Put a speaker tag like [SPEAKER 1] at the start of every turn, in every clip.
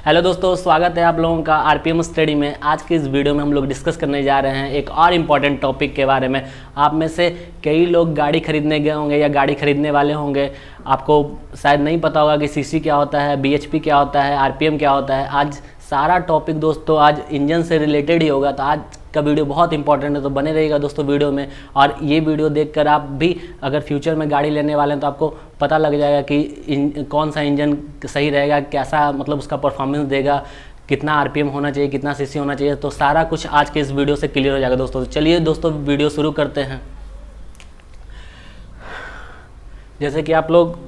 [SPEAKER 1] Hello दोस्तों, स्वागत है आप लोगों का आरपीएम स्टडी में। आज की इस वीडियो में हम लोग डिस्कस करने जा रहे हैं एक और इम्पॉर्टेंट टॉपिक के बारे में। आप में से कई लोग गाड़ी खरीदने गए होंगे या गाड़ी खरीदने वाले होंगे। आपको शायद नहीं पता होगा कि सीसी क्या होता है, बीएचपी क्या होता है, आरपीएम क्या होता है। आज सारा टॉपिक दोस्तों आज इंजन से रिलेटेड ही होगा, तो आज का वीडियो बहुत इंपॉर्टेंट है, तो बने रहिएगा दोस्तों वीडियो में। और ये वीडियो देखकर आप भी अगर फ्यूचर में गाड़ी लेने वाले हैं तो आपको पता लग जाएगा कि कौन सा इंजन सही रहेगा, कैसा मतलब उसका परफॉर्मेंस देगा, कितना आरपीएम होना चाहिए, कितना सीसी होना चाहिए। तो सारा कुछ आज के इस वीडियो से क्लियर हो जाएगा दोस्तों। तो चलिए दोस्तों वीडियो शुरू करते हैं। जैसे कि आप लोग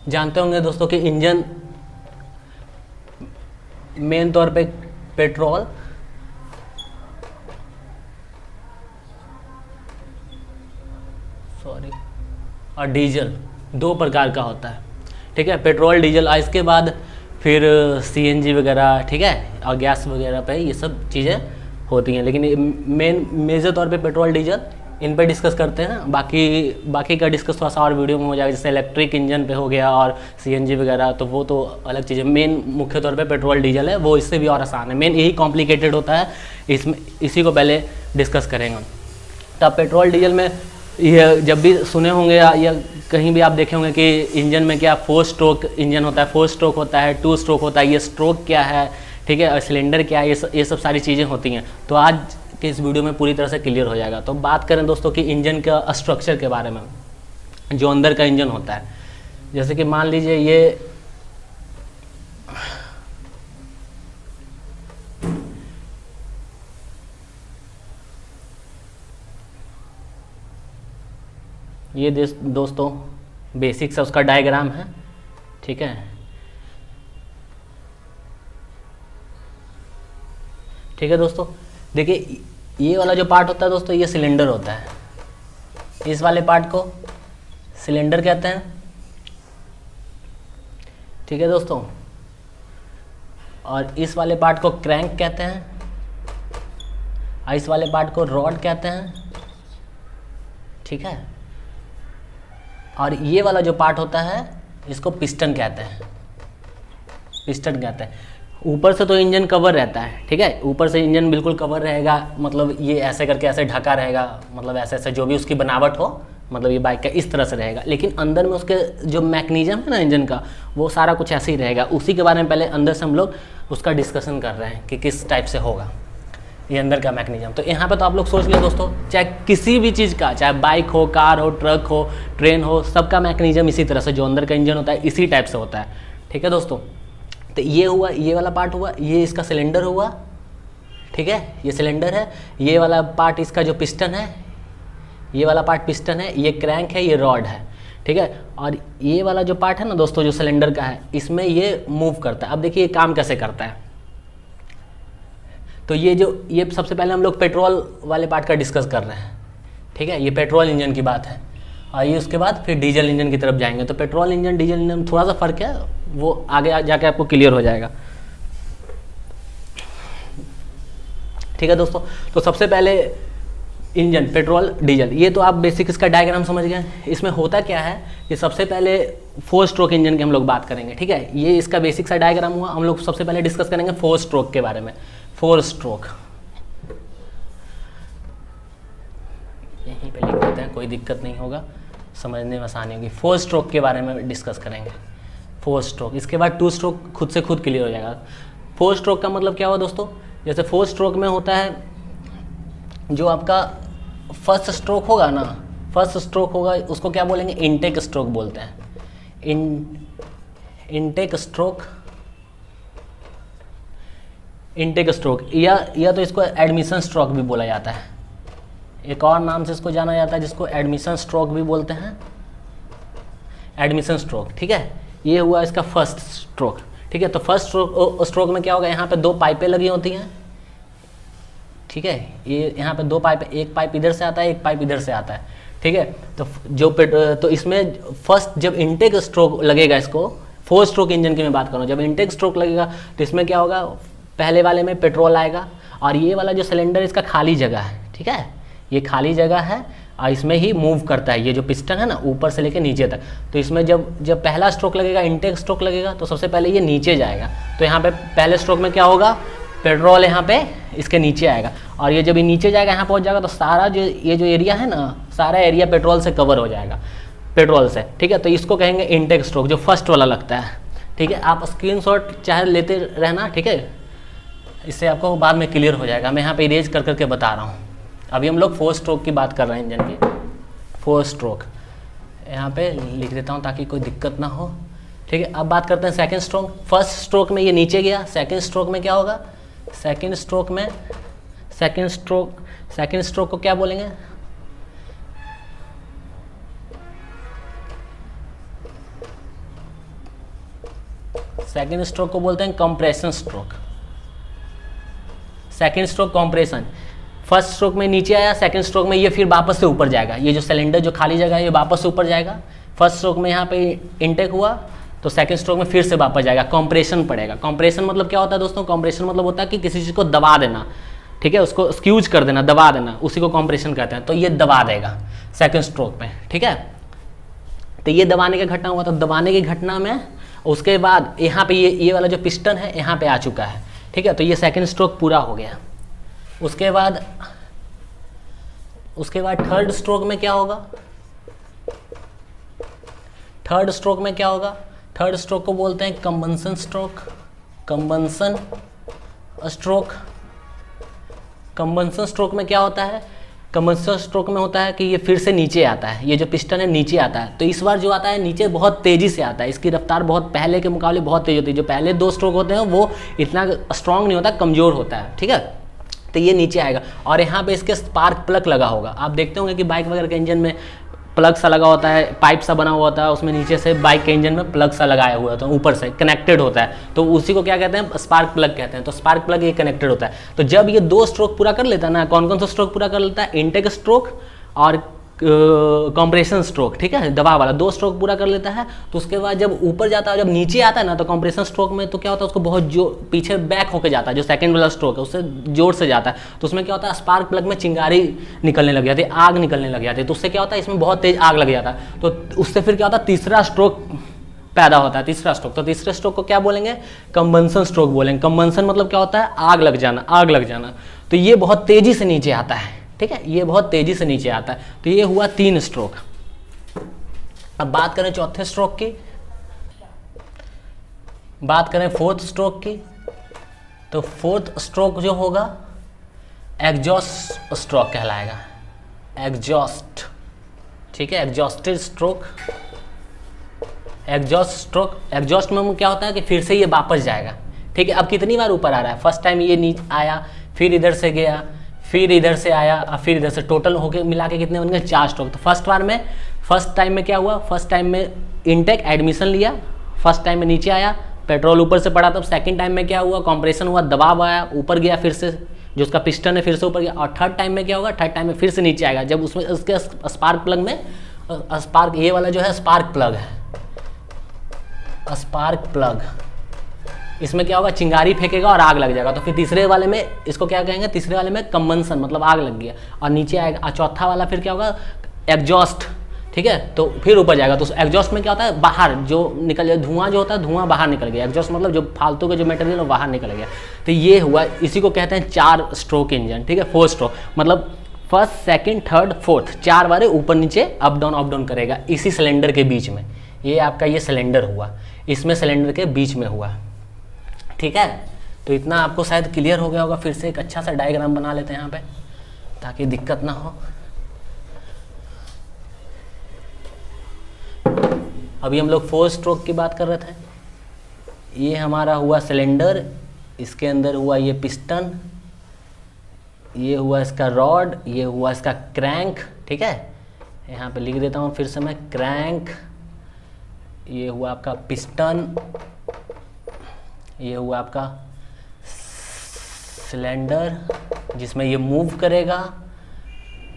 [SPEAKER 1] जानते होंगे दोस्तों कि इंजन मेन तौर पे पेट्रोल और डीजल दो प्रकार का होता है, ठीक है। पेट्रोल डीजल, और इसके बाद फिर सीएनजी वगैरह, ठीक है, और गैस वगैरह पे ये सब चीज़ें होती हैं। लेकिन मेजर तौर पे पेट्रोल डीजल इन पे डिस्कस करते हैं। बाकी का डिस्कस थोड़ा सा और वीडियो में हो जाएगा, जैसे इलेक्ट्रिक इंजन पे हो गया और सीएनजी वगैरह, तो वो तो अलग चीज़ है। मेन मुख्य तौर पे पेट्रोल डीजल है, वो इससे भी और आसान है। मेन यही कॉम्प्लिकेटेड होता है, इसमें इसी को पहले डिस्कस करेंगे। तो आप पेट्रोल डीजल में ये जब भी सुने होंगे या कहीं भी आप देखे होंगे कि इंजन में क्या 4 स्ट्रोक इंजन होता है, 4 स्ट्रोक होता है, 2 स्ट्रोक होता है, ये स्ट्रोक क्या है, ठीक है, और सिलेंडर क्या है, ये सब सारी चीज़ें होती हैं। तो आज कि इस वीडियो में पूरी तरह से क्लियर हो जाएगा। तो बात करें दोस्तों कि इंजन का स्ट्रक्चर के बारे में, जो अंदर का इंजन होता है। जैसे कि मान लीजिए ये दोस्तों बेसिक सा उसका डायग्राम है, ठीक है। ठीक है दोस्तों, देखिए ये वाला जो पार्ट होता है दोस्तों, ये सिलेंडर होता है। इस वाले पार्ट को सिलेंडर कहते हैं, ठीक है दोस्तों। और इस वाले पार्ट को क्रैंक कहते हैं, और इस वाले पार्ट को रॉड कहते हैं, ठीक है। और ये वाला जो पार्ट होता है इसको पिस्टन कहते हैं, पिस्टन कहते हैं। ऊपर से तो इंजन कवर रहता है, ठीक है, ऊपर से इंजन बिल्कुल कवर रहेगा, मतलब ये ऐसे करके ऐसे ढका रहेगा, मतलब ऐसे ऐसे जो भी उसकी बनावट हो, मतलब ये बाइक का इस तरह से रहेगा। लेकिन अंदर में उसके जो मैकेनिज्म है ना इंजन का, वो सारा कुछ ऐसे ही रहेगा। उसी के बारे में पहले अंदर से हम लोग उसका डिस्कशन कर रहे हैं कि किस टाइप से होगा ये अंदर का मैकेनिज्म। तो यहाँ पे तो आप लोग सोच लिया दोस्तों, चाहे किसी भी चीज़ का, चाहे बाइक हो, कार हो, ट्रक हो, ट्रेन हो, सबका मैकेनिज्म इसी तरह से, जो अंदर का इंजन होता है इसी टाइप से होता है, ठीक है दोस्तों। तो ये हुआ, ये वाला पार्ट हुआ, ये इसका सिलेंडर हुआ, ठीक है, ये सिलेंडर है। ये वाला पार्ट इसका जो पिस्टन है, ये वाला पार्ट पिस्टन है, ये क्रैंक है, ये रॉड है, ठीक है। और ये वाला जो पार्ट है ना दोस्तों, जो सिलेंडर का है, इसमें ये मूव करता है। अब देखिए ये काम कैसे करता है। तो ये सबसे पहले हम लोग पेट्रोल वाले पार्ट का डिस्कस कर रहे हैं, ठीक है, ये पेट्रोल इंजन की बात है। और ये उसके बाद फिर डीजल इंजन की तरफ जाएंगे। तो पेट्रोल इंजन डीजल इंजन में थोड़ा सा फर्क है, वो आगे जाके आपको क्लियर हो जाएगा, ठीक है दोस्तों। तो सबसे पहले इंजन पेट्रोल डीजल, ये तो आप बेसिक इसका डायग्राम समझ गए। इसमें होता क्या है कि सबसे पहले 4 स्ट्रोक इंजन की हम लोग बात करेंगे, ठीक है। ये इसका बेसिक सा डायग्राम हुआ। हम लोग सबसे पहले डिस्कस करेंगे 4 स्ट्रोक के बारे में। 4 स्ट्रोक यहीं पे लिख देते हैं, कोई दिक्कत नहीं होगा, समझने में आसानी होगी। 4 स्ट्रोक के बारे में डिस्कस करेंगे, 4 स्ट्रोक। इसके बाद 2 स्ट्रोक खुद से खुद क्लियर हो जाएगा। 4 स्ट्रोक का मतलब क्या हुआ दोस्तों, जैसे 4 स्ट्रोक में होता है, जो आपका फर्स्ट स्ट्रोक होगा ना, फर्स्ट स्ट्रोक होगा उसको क्या बोलेंगे, इनटेक स्ट्रोक बोलते हैं। इनटेक स्ट्रोक, इनटेक स्ट्रोक, या तो इसको एडमिशन स्ट्रोक भी बोला जाता है। एक और नाम से इसको जाना जाता है जिसको एडमिशन स्ट्रोक भी बोलते हैं, एडमिशन स्ट्रोक, ठीक है। ये हुआ इसका फर्स्ट स्ट्रोक, ठीक है। तो फर्स्ट स्ट्रोक में क्या होगा, यहाँ पे 2 पाइपें लगी होती हैं, ठीक है। ये यहाँ पे 2 पाइप, एक पाइप इधर से आता है, एक पाइप इधर से आता है, ठीक है। तो इसमें फर्स्ट जब इनटेक स्ट्रोक लगेगा, इसको 4 स्ट्रोक इंजन की मैं बात करूँ, जब इनटेक स्ट्रोक लगेगा तो इसमें क्या होगा, पहले वाले में पेट्रोल आएगा, और ये वाला जो सिलेंडर इसका खाली जगह है, ठीक है, ये खाली जगह है। और इसमें ही मूव करता है। ये जो पिस्टन है ना ऊपर से लेकर नीचे तक, तो इसमें जब पहला स्ट्रोक लगेगा, इनटेक स्ट्रोक लगेगा, तो सबसे पहले ये नीचे जाएगा। तो यहाँ पे पहले स्ट्रोक में क्या होगा, पेट्रोल यहाँ पे इसके नीचे आएगा, और ये जब ये नीचे जाएगा यहाँ पहुँच जाएगा तो सारा ये जो एरिया है ना, सारा एरिया पेट्रोल से कवर हो जाएगा, पेट्रोल से, ठीक है। तो इसको कहेंगे इनटेक स्ट्रोक, जो फर्स्ट वाला लगता है, ठीक है। आप स्क्रीनशॉट चाहे लेते रहना, ठीक है, इससे आपको बाद में क्लियर हो जाएगा। मैं यहाँ पे इरेज कर करके बता रहा हूँ। अभी हम लोग 4 स्ट्रोक की बात कर रहे हैं इंजन की। 4 स्ट्रोक यहाँ पे लिख देता हूँ ताकि कोई दिक्कत ना हो, ठीक है। अब बात करते हैं सेकंड स्ट्रोक। फर्स्ट स्ट्रोक में ये नीचे गया, सेकंड स्ट्रोक में क्या होगा, सेकंड स्ट्रोक को क्या बोलेंगे, सेकंड स्ट्रोक को बोलते हैं compression stroke. Second stroke compression. First stroke में नीचे आया, सेकंड स्ट्रोक में ये फिर वापस से ऊपर जाएगा। ये जो सिलेंडर जो खाली जगह है ये वापस से ऊपर जाएगा। फर्स्ट स्ट्रोक में यहाँ पे इनटेक हुआ तो सेकंड स्ट्रोक में फिर से वापस जाएगा, कंप्रेशन पड़ेगा। कंप्रेशन मतलब क्या होता है दोस्तों, कंप्रेशन मतलब होता है कि किसी चीज़ को दबा देना, ठीक है, उसको स्क्यूज कर देना, दबा देना, उसी को कंप्रेशन कहते हैं। तो ये दबा देगा सेकंड स्ट्रोक में, ठीक है। तो ये दबाने की घटना हुआ, तो दबाने की घटना में उसके बाद यहाँ पे ये वाला जो पिस्टन है यहाँ पे आ चुका है, ठीक है। तो ये सेकंड स्ट्रोक पूरा हो गया। उसके बाद थर्ड स्ट्रोक में क्या होगा, थर्ड स्ट्रोक में क्या होगा, थर्ड स्ट्रोक को बोलते हैं combustion stroke. Combustion stroke, combustion stroke में क्या होता है, कंबंसन स्ट्रोक में होता है कि ये फिर से नीचे आता है, ये जो पिस्टन है नीचे आता है। तो इस बार जो आता है नीचे बहुत तेज़ी से आता है, इसकी रफ्तार बहुत पहले के मुकाबले बहुत तेज़ होती है। जो पहले 2 स्ट्रोक होते हैं वो इतना स्ट्रांग नहीं होता, कमज़ोर होता है, ठीक है। तो ये नीचे आएगा और यहाँ पे इसके स्पार्क प्लग लगा होगा। आप देखते होंगे कि बाइक वगैरह के इंजन में प्लग सा लगा होता है, पाइप सा बना हुआ होता है, उसमें नीचे से बाइक के इंजन में प्लग सा लगाया हुआ होता है, ऊपर से कनेक्टेड होता है, तो उसी को क्या कहते हैं, स्पार्क प्लग कहते हैं। तो स्पार्क प्लग ये कनेक्टेड होता है। तो जब ये 2 स्ट्रोक पूरा कर लेता है ना, कौन कौन सा स्ट्रोक पूरा कर लेता है, इनटेक स्ट्रोक और कंप्रेशन स्ट्रोक, ठीक है, दबाव वाला 2 स्ट्रोक पूरा कर लेता है। तो उसके बाद जब ऊपर जाता है, जब नीचे आता है ना, तो कंप्रेशन स्ट्रोक में तो क्या होता है, उसको बहुत जो पीछे बैक होकर जाता है, जो सेकंड वाला स्ट्रोक है उससे जोर से जाता है। तो उसमें क्या होता है, स्पार्क प्लग में चिंगारी निकलने लग जाती है, आग निकलने लग जाती है। तो उससे क्या होता है, इसमें बहुत तेज आग लग जाता है। तो उससे फिर क्या होता है, तीसरा स्ट्रोक पैदा होता है, तीसरा स्ट्रोक। तो तीसरे स्ट्रोक को क्या बोलेंगे, कंबंसन स्ट्रोक बोलेंगे। कंबंसन मतलब क्या होता है, आग लग जाना, आग लग जाना। तो ये बहुत तेजी से नीचे आता है, ठीक है, ये बहुत तेजी से नीचे आता है। तो ये हुआ 3 स्ट्रोक। अब बात करें चौथे स्ट्रोक की, बात करें 4th स्ट्रोक की। तो 4th स्ट्रोक जो होगा एग्जॉस्ट स्ट्रोक कहलाएगा, एग्जॉस्ट, ठीक है, exhausted stroke. Exhaust stroke, exhaust में क्या होता है कि फिर से ये वापस जाएगा, ठीक है। अब कितनी बार ऊपर आ रहा है, फर्स्ट टाइम ये नीचे आया, फिर इधर से गया, फिर इधर से आया और फिर इधर से, टोटल होके मिला के कितने बन गए, 4 स्ट्रोक। तो फर्स्ट टाइम में क्या हुआ, फर्स्ट टाइम में इनटेक एडमिशन लिया, फर्स्ट टाइम में नीचे आया, पेट्रोल ऊपर से पड़ा। तब सेकंड टाइम में क्या हुआ, कंप्रेशन हुआ, दबाव आया, ऊपर गया, फिर से जो उसका पिस्टन है फिर से ऊपर गया। और थर्ड टाइम में क्या होगा, थर्ड टाइम में फिर से नीचे आएगा, जब उसमें उसके स्पार्क प्लग में स्पार्क, ये वाला जो है स्पार्क प्लग है, स्पार्क प्लग, इसमें क्या होगा, चिंगारी फेंकेगा और आग लग जाएगा। तो फिर तीसरे वाले में इसको क्या कहेंगे, तीसरे वाले में कंबंसन मतलब आग लग गया और नीचे आएगा। और चौथा वाला फिर क्या होगा, एग्जॉस्ट, ठीक है, तो फिर ऊपर जाएगा। तो एग्जॉस्ट में क्या होता है, बाहर जो निकल जाए, धुआं जो होता है, धुआं बाहर निकल गया। एग्जॉस्ट मतलब जो फालतू के जो मटेरियल बाहर निकल गया। तो ये हुआ, इसी को कहते हैं 4 स्ट्रोक इंजन, ठीक है। 4 स्ट्रोक मतलब फर्स्ट, सेकंड, थर्ड, फोर्थ, 4 बार ऊपर नीचे अप डाउन करेगा इसी सिलेंडर के बीच में। ये आपका ये सिलेंडर हुआ, इसमें सिलेंडर के बीच में हुआ, ठीक है। तो इतना आपको शायद क्लियर हो गया होगा। फिर से एक अच्छा सा डायग्राम बना लेते हैं यहाँ पे ताकि दिक्कत ना हो। अभी हम लोग 4 स्ट्रोक की बात कर रहे थे। ये हमारा हुआ सिलेंडर, इसके अंदर हुआ ये पिस्टन, ये हुआ इसका रॉड, ये हुआ इसका क्रैंक, ठीक है। यहाँ पे लिख देता हूँ फिर से मैं, क्रैंक, ये हुआ आपका पिस्टन, ये हुआ आपका सिलेंडर जिसमें ये मूव करेगा,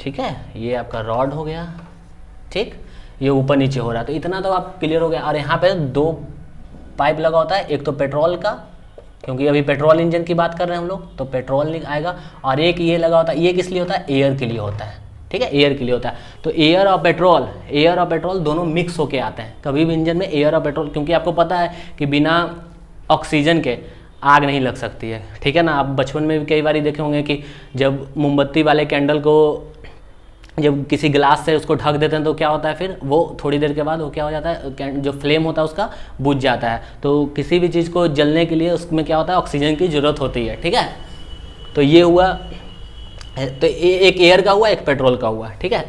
[SPEAKER 1] ठीक है। ये आपका रॉड हो गया, ठीक, ये ऊपर नीचे हो रहा है। तो इतना तो आप क्लियर हो गया। और यहाँ पे 2 पाइप लगा होता है, एक तो पेट्रोल का, क्योंकि अभी पेट्रोल इंजन की बात कर रहे हैं हम लोग, तो पेट्रोल आएगा, और एक ये लगा होता है, ये किस लिए होता है, एयर के लिए होता है, ठीक है, एयर के लिए होता है। तो एयर और पेट्रोल दोनों मिक्स होके आते हैं। कभी भी इंजन में एयर और पेट्रोल, क्योंकि आपको पता है कि बिना ऑक्सीजन के आग नहीं लग सकती है, ठीक है ना। आप बचपन में भी कई बार देखे होंगे कि जब मोमबत्ती वाले कैंडल को जब किसी गिलास से उसको ढक देते हैं तो क्या होता है, फिर वो थोड़ी देर के बाद वो क्या हो जाता है, जो फ्लेम होता है उसका बुझ जाता है। तो किसी भी चीज़ को जलने के लिए उसमें क्या होता है, ऑक्सीजन की ज़रूरत होती है, ठीक है। तो ये हुआ, तो एक एयर का हुआ, एक पेट्रोल का हुआ, ठीक है।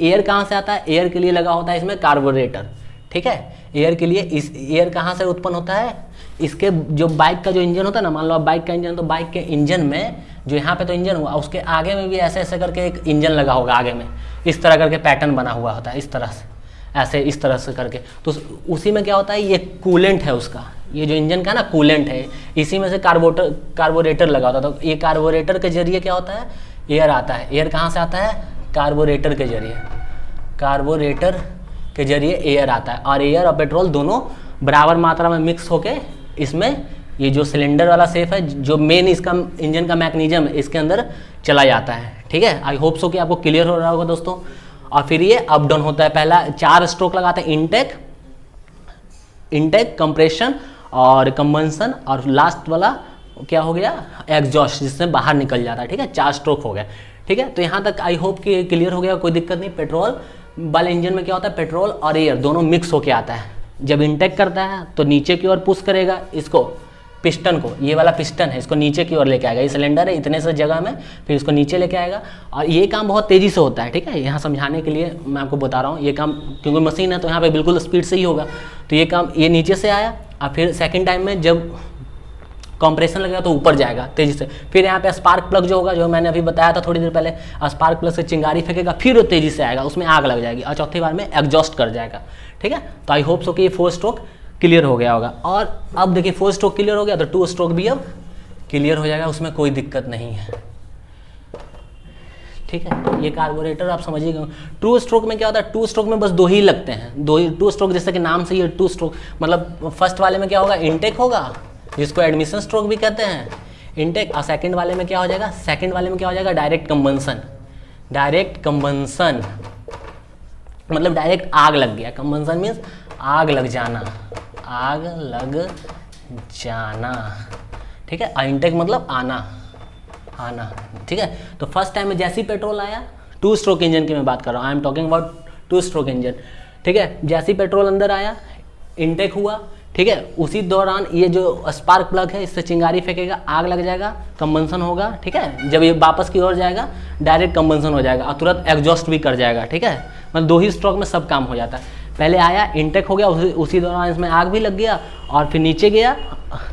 [SPEAKER 1] एयर कहाँ से आता है, एयर के लिए लगा होता है इसमें कार्बोरेटर, ठीक है। एयर के लिए, इस एयर कहाँ से उत्पन्न होता है, इसके जो बाइक का जो इंजन होता है ना, मान लो आप बाइक का इंजन, तो बाइक के इंजन में जो यहाँ पे तो इंजन हुआ, उसके आगे में भी ऐसे ऐसे करके एक इंजन लगा होगा, आगे में इस तरह करके पैटर्न बना हुआ होता है, इस तरह से, ऐसे इस तरह से करके। तो उसी में क्या होता है, ये कूलेंट है उसका, ये जो इंजन का ना कूलेंट है, इसी में से कार्बोरेटर लगा होता है। तो ये कार्बोरेटर के जरिए क्या होता है, एयर आता है। एयर कहाँ से आता है, कार्बोरेटर के जरिए, कार्बोरेटर के जरिए एयर आता है। और एयर और पेट्रोल दोनों बराबर मात्रा में मिक्स होके इसमें ये जो सिलेंडर वाला शेप है, जो मेन इसका इंजन का मैकेनिज्म है, इसके अंदर चला जाता है, ठीक है। आई होप सो कि आपको क्लियर हो रहा होगा दोस्तों। और फिर ये अप डाउन होता है। पहला 4 स्ट्रोक लगाते हैं, इनटेक, कंप्रेशन और कंबंसन, और लास्ट वाला क्या हो गया, एग्जॉस्ट, जिससे बाहर निकल जाता है, ठीक है। 4 स्ट्रोक हो गए, ठीक है। तो यहाँ तक आई होप कि क्लियर हो गया, कोई दिक्कत नहीं। पेट्रोल वाले इंजन में क्या होता है, पेट्रोल और एयर दोनों मिक्स होके आता है। जब इनटेक करता है तो नीचे की ओर पुश करेगा इसको, पिस्टन को, ये वाला पिस्टन है, इसको नीचे की ओर लेके आएगा। ये सिलेंडर है इतने से जगह में, फिर इसको नीचे लेके आएगा। और ये काम बहुत तेज़ी से होता है, ठीक है। यहाँ समझाने के लिए मैं आपको बता रहा हूँ, ये काम क्योंकि मशीन है तो यहाँ पे बिल्कुल स्पीड से ही होगा। तो ये काम, ये नीचे से आया, और फिर सेकेंड टाइम में जब कंप्रेशन लगेगा तो ऊपर जाएगा तेज़ी से। फिर यहाँ पे स्पार्क प्लग जो होगा, जो मैंने अभी बताया था थोड़ी देर पहले, स्पार्क प्लग से चिंगारी फेंकेगा, फिर वो तेज़ी से आएगा, उसमें आग लग जाएगी, और चौथी बार में एग्जॉस्ट कर जाएगा, ठीक है। तो आई होप सो कि ये 4 स्ट्रोक क्लियर हो गया होगा। और अब देखिए 4 स्ट्रोक क्लियर हो गया तो 2 स्ट्रोक भी अब क्लियर हो जाएगा, उसमें कोई दिक्कत नहीं है, ठीक है। ये कार्बोरेटर आप समझिएगा। 2 स्ट्रोक में क्या होता है, 2 स्ट्रोक में बस 2 ही लगते हैं, 2 स्ट्रोक, जैसे कि नाम से ये 2 स्ट्रोक, मतलब फर्स्ट वाले में क्या होगा, इनटेक होगा, जिसको एडमिशन स्ट्रोक भी कहते हैं, इनटेक। और सेकंड वाले में क्या हो जाएगा, सेकंड वाले में क्या हो जाएगा, डायरेक्ट कंबंसन। डायरेक्ट कंबंसन मतलब डायरेक्ट आग लग गया, कंबंसन मीन्स आग लग जाना, आग लग जाना, ठीक है। इनटेक मतलब आना, ठीक है। तो फर्स्ट टाइम में जैसे ही पेट्रोल आया, 2 स्ट्रोक इंजन की मैं बात कर रहा हूँ, I am talking about 2 stroke engine, ठीक है। जैसे ही पेट्रोल अंदर आया, इनटेक हुआ, ठीक है। उसी दौरान ये जो स्पार्क प्लग है, इससे चिंगारी फेंकेगा, आग लग जाएगा, कंबंसन होगा, ठीक है। जब ये वापस की ओर जाएगा, डायरेक्ट कंबंसन हो जाएगा, और तुरंत एग्जॉस्ट भी कर जाएगा, ठीक है। मतलब 2 ही स्ट्रोक में सब काम हो जाता है। पहले आया, इनटेक हो गया, उसी दौरान इसमें आग भी लग गया, और फिर नीचे गया,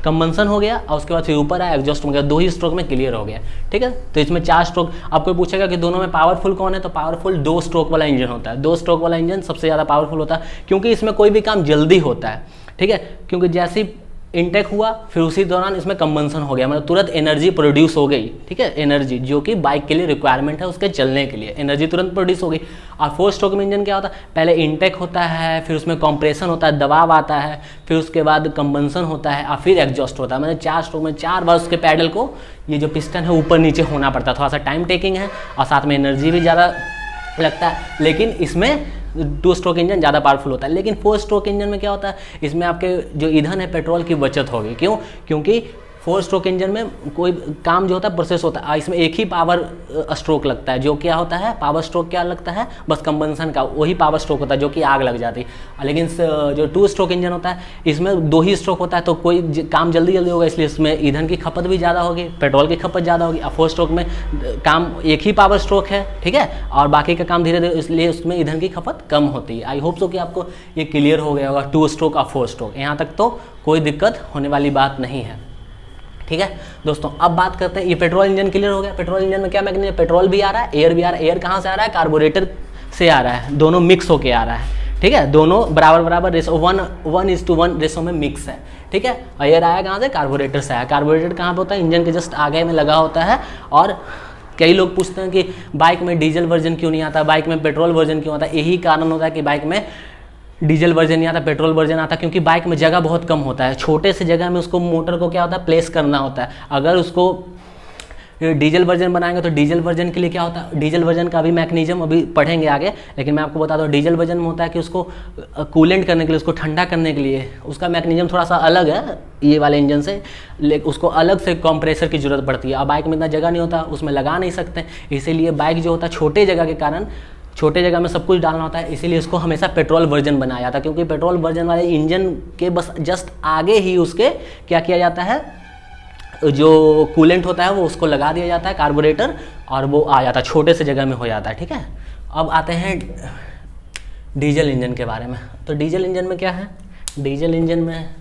[SPEAKER 1] कंबंसन हो गया, और उसके बाद फिर ऊपर आया, एग्जॉस्ट हो गया। 2 ही स्ट्रोक में क्लियर हो गया, ठीक है। तो इसमें 4 स्ट्रोक। आपको पूछेगा कि दोनों में पावरफुल कौन है, तो पावरफुल 2 स्ट्रोक वाला इंजन होता है। 2 स्ट्रोक वाला इंजन सबसे ज़्यादा पावरफुल होता है, क्योंकि इसमें कोई भी काम जल्दी होता है, ठीक है। क्योंकि जैसे ही इनटेक हुआ, फिर उसी दौरान इसमें कंबंसन हो गया, मतलब तुरंत एनर्जी प्रोड्यूस हो गई, ठीक है। एनर्जी जो कि बाइक के लिए रिक्वायरमेंट है, उसके चलने के लिए एनर्जी तुरंत प्रोड्यूस हो गई। और 4 स्ट्रोक में इंजन क्या होता है, पहले इनटेक होता है, फिर उसमें कंप्रेशन होता है, दबाव आता है, फिर उसके बाद कंबंसन होता है, और फिर एग्जॉस्ट होता है। मतलब 4 स्ट्रोक में 4 बार उसके पैडल को, ये जो पिस्टन है, ऊपर नीचे होना पड़ता है। थोड़ा सा टाइम टेकिंग है, और साथ में एनर्जी भी ज़्यादा लगता है, लेकिन इसमें 2 स्ट्रोक इंजन ज़्यादा पावरफुल होता है। लेकिन 4 स्ट्रोक इंजन में क्या होता है, इसमें आपके जो ईंधन है, पेट्रोल की बचत होगी। क्यों? क्योंकि 4 स्ट्रोक इंजन में कोई काम जो होता है प्रोसेस होता है, इसमें एक ही पावर स्ट्रोक लगता है, जो क्या होता है, पावर स्ट्रोक क्या लगता है, बस कंबंसन का वही पावर स्ट्रोक होता है, जो कि आग लग जाती है। लेकिन जो 2 स्ट्रोक इंजन होता है, इसमें 2 ही स्ट्रोक होता है, तो कोई काम जल्दी होगा, इसलिए इसमें ईंधन की खपत भी ज़्यादा होगी, पेट्रोल की खपत ज़्यादा होगी। और 4 स्ट्रोक में काम एक ही पावर स्ट्रोक है, ठीक है, और बाकी का काम धीरे धीरे, इसलिए उसमें ईंधन की खपत कम होती है। आई होप सो कि आपको ये क्लियर हो गया होगा, 2 स्ट्रोक और 4 स्ट्रोक। यहाँ तक तो कोई दिक्कत होने वाली बात नहीं है, ठीक है दोस्तों। अब बात करते हैं, ये पेट्रोल इंजन क्लियर हो गया। पेट्रोल इंजन में क्या मैकेनिज्म, पेट्रोल भी आ रहा है, एयर भी आ रहा है। एयर कहाँ से आ रहा है, कार्बोरेटर से आ रहा है, दोनों मिक्स होके आ रहा है, ठीक है। दोनों बराबर बराबर रेशो 1:1 रेशो में मिक्स है, ठीक है। और एयर आया कहाँ से, कार्बोरेटर से आया। कार्बोरेटर कहाँ पे होता है, इंजन के जस्ट आगे में लगा होता है। और कई लोग पूछते हैं कि बाइक में डीजल वर्जन क्यों नहीं आता, बाइक में पेट्रोल वर्जन क्यों आता है। यही कारण होता है कि बाइक में डीजल वर्जन नहीं आता, पेट्रोल वर्जन आता, क्योंकि बाइक में जगह बहुत कम होता है। छोटे से जगह में उसको मोटर को क्या होता है, प्लेस करना होता है। अगर उसको डीजल वर्जन बनाएंगे तो डीजल वर्जन के लिए क्या होता है, डीजल वर्जन का भी मैकेनिज्म अभी पढ़ेंगे आगे, लेकिन मैं आपको बता दूं डीजल वर्जन में होता है कि उसको कूलेंट करने के लिए, उसको ठंडा करने के लिए उसका मैकेनिज्म थोड़ा सा अलग है ये वाले इंजन से, उसको अलग से कंप्रेसर की ज़रूरत पड़ती है। अब बाइक में इतना जगह नहीं होता, उसमें लगा नहीं सकते, इसीलिए बाइक जो होता है छोटे जगह के कारण, छोटे जगह में सब कुछ डालना होता है, इसीलिए इसको हमेशा पेट्रोल वर्जन बनाया जाता है, क्योंकि पेट्रोल वर्जन वाले इंजन के बस जस्ट आगे ही उसके क्या किया जाता है, जो कूलेंट होता है वो उसको लगा दिया जाता है कार्बोरेटर, और वो आ जाता है, छोटे से जगह में हो जाता है। ठीक है, अब आते हैं डीजल इंजन के बारे में। तो डीजल इंजन में क्या है, डीजल इंजन में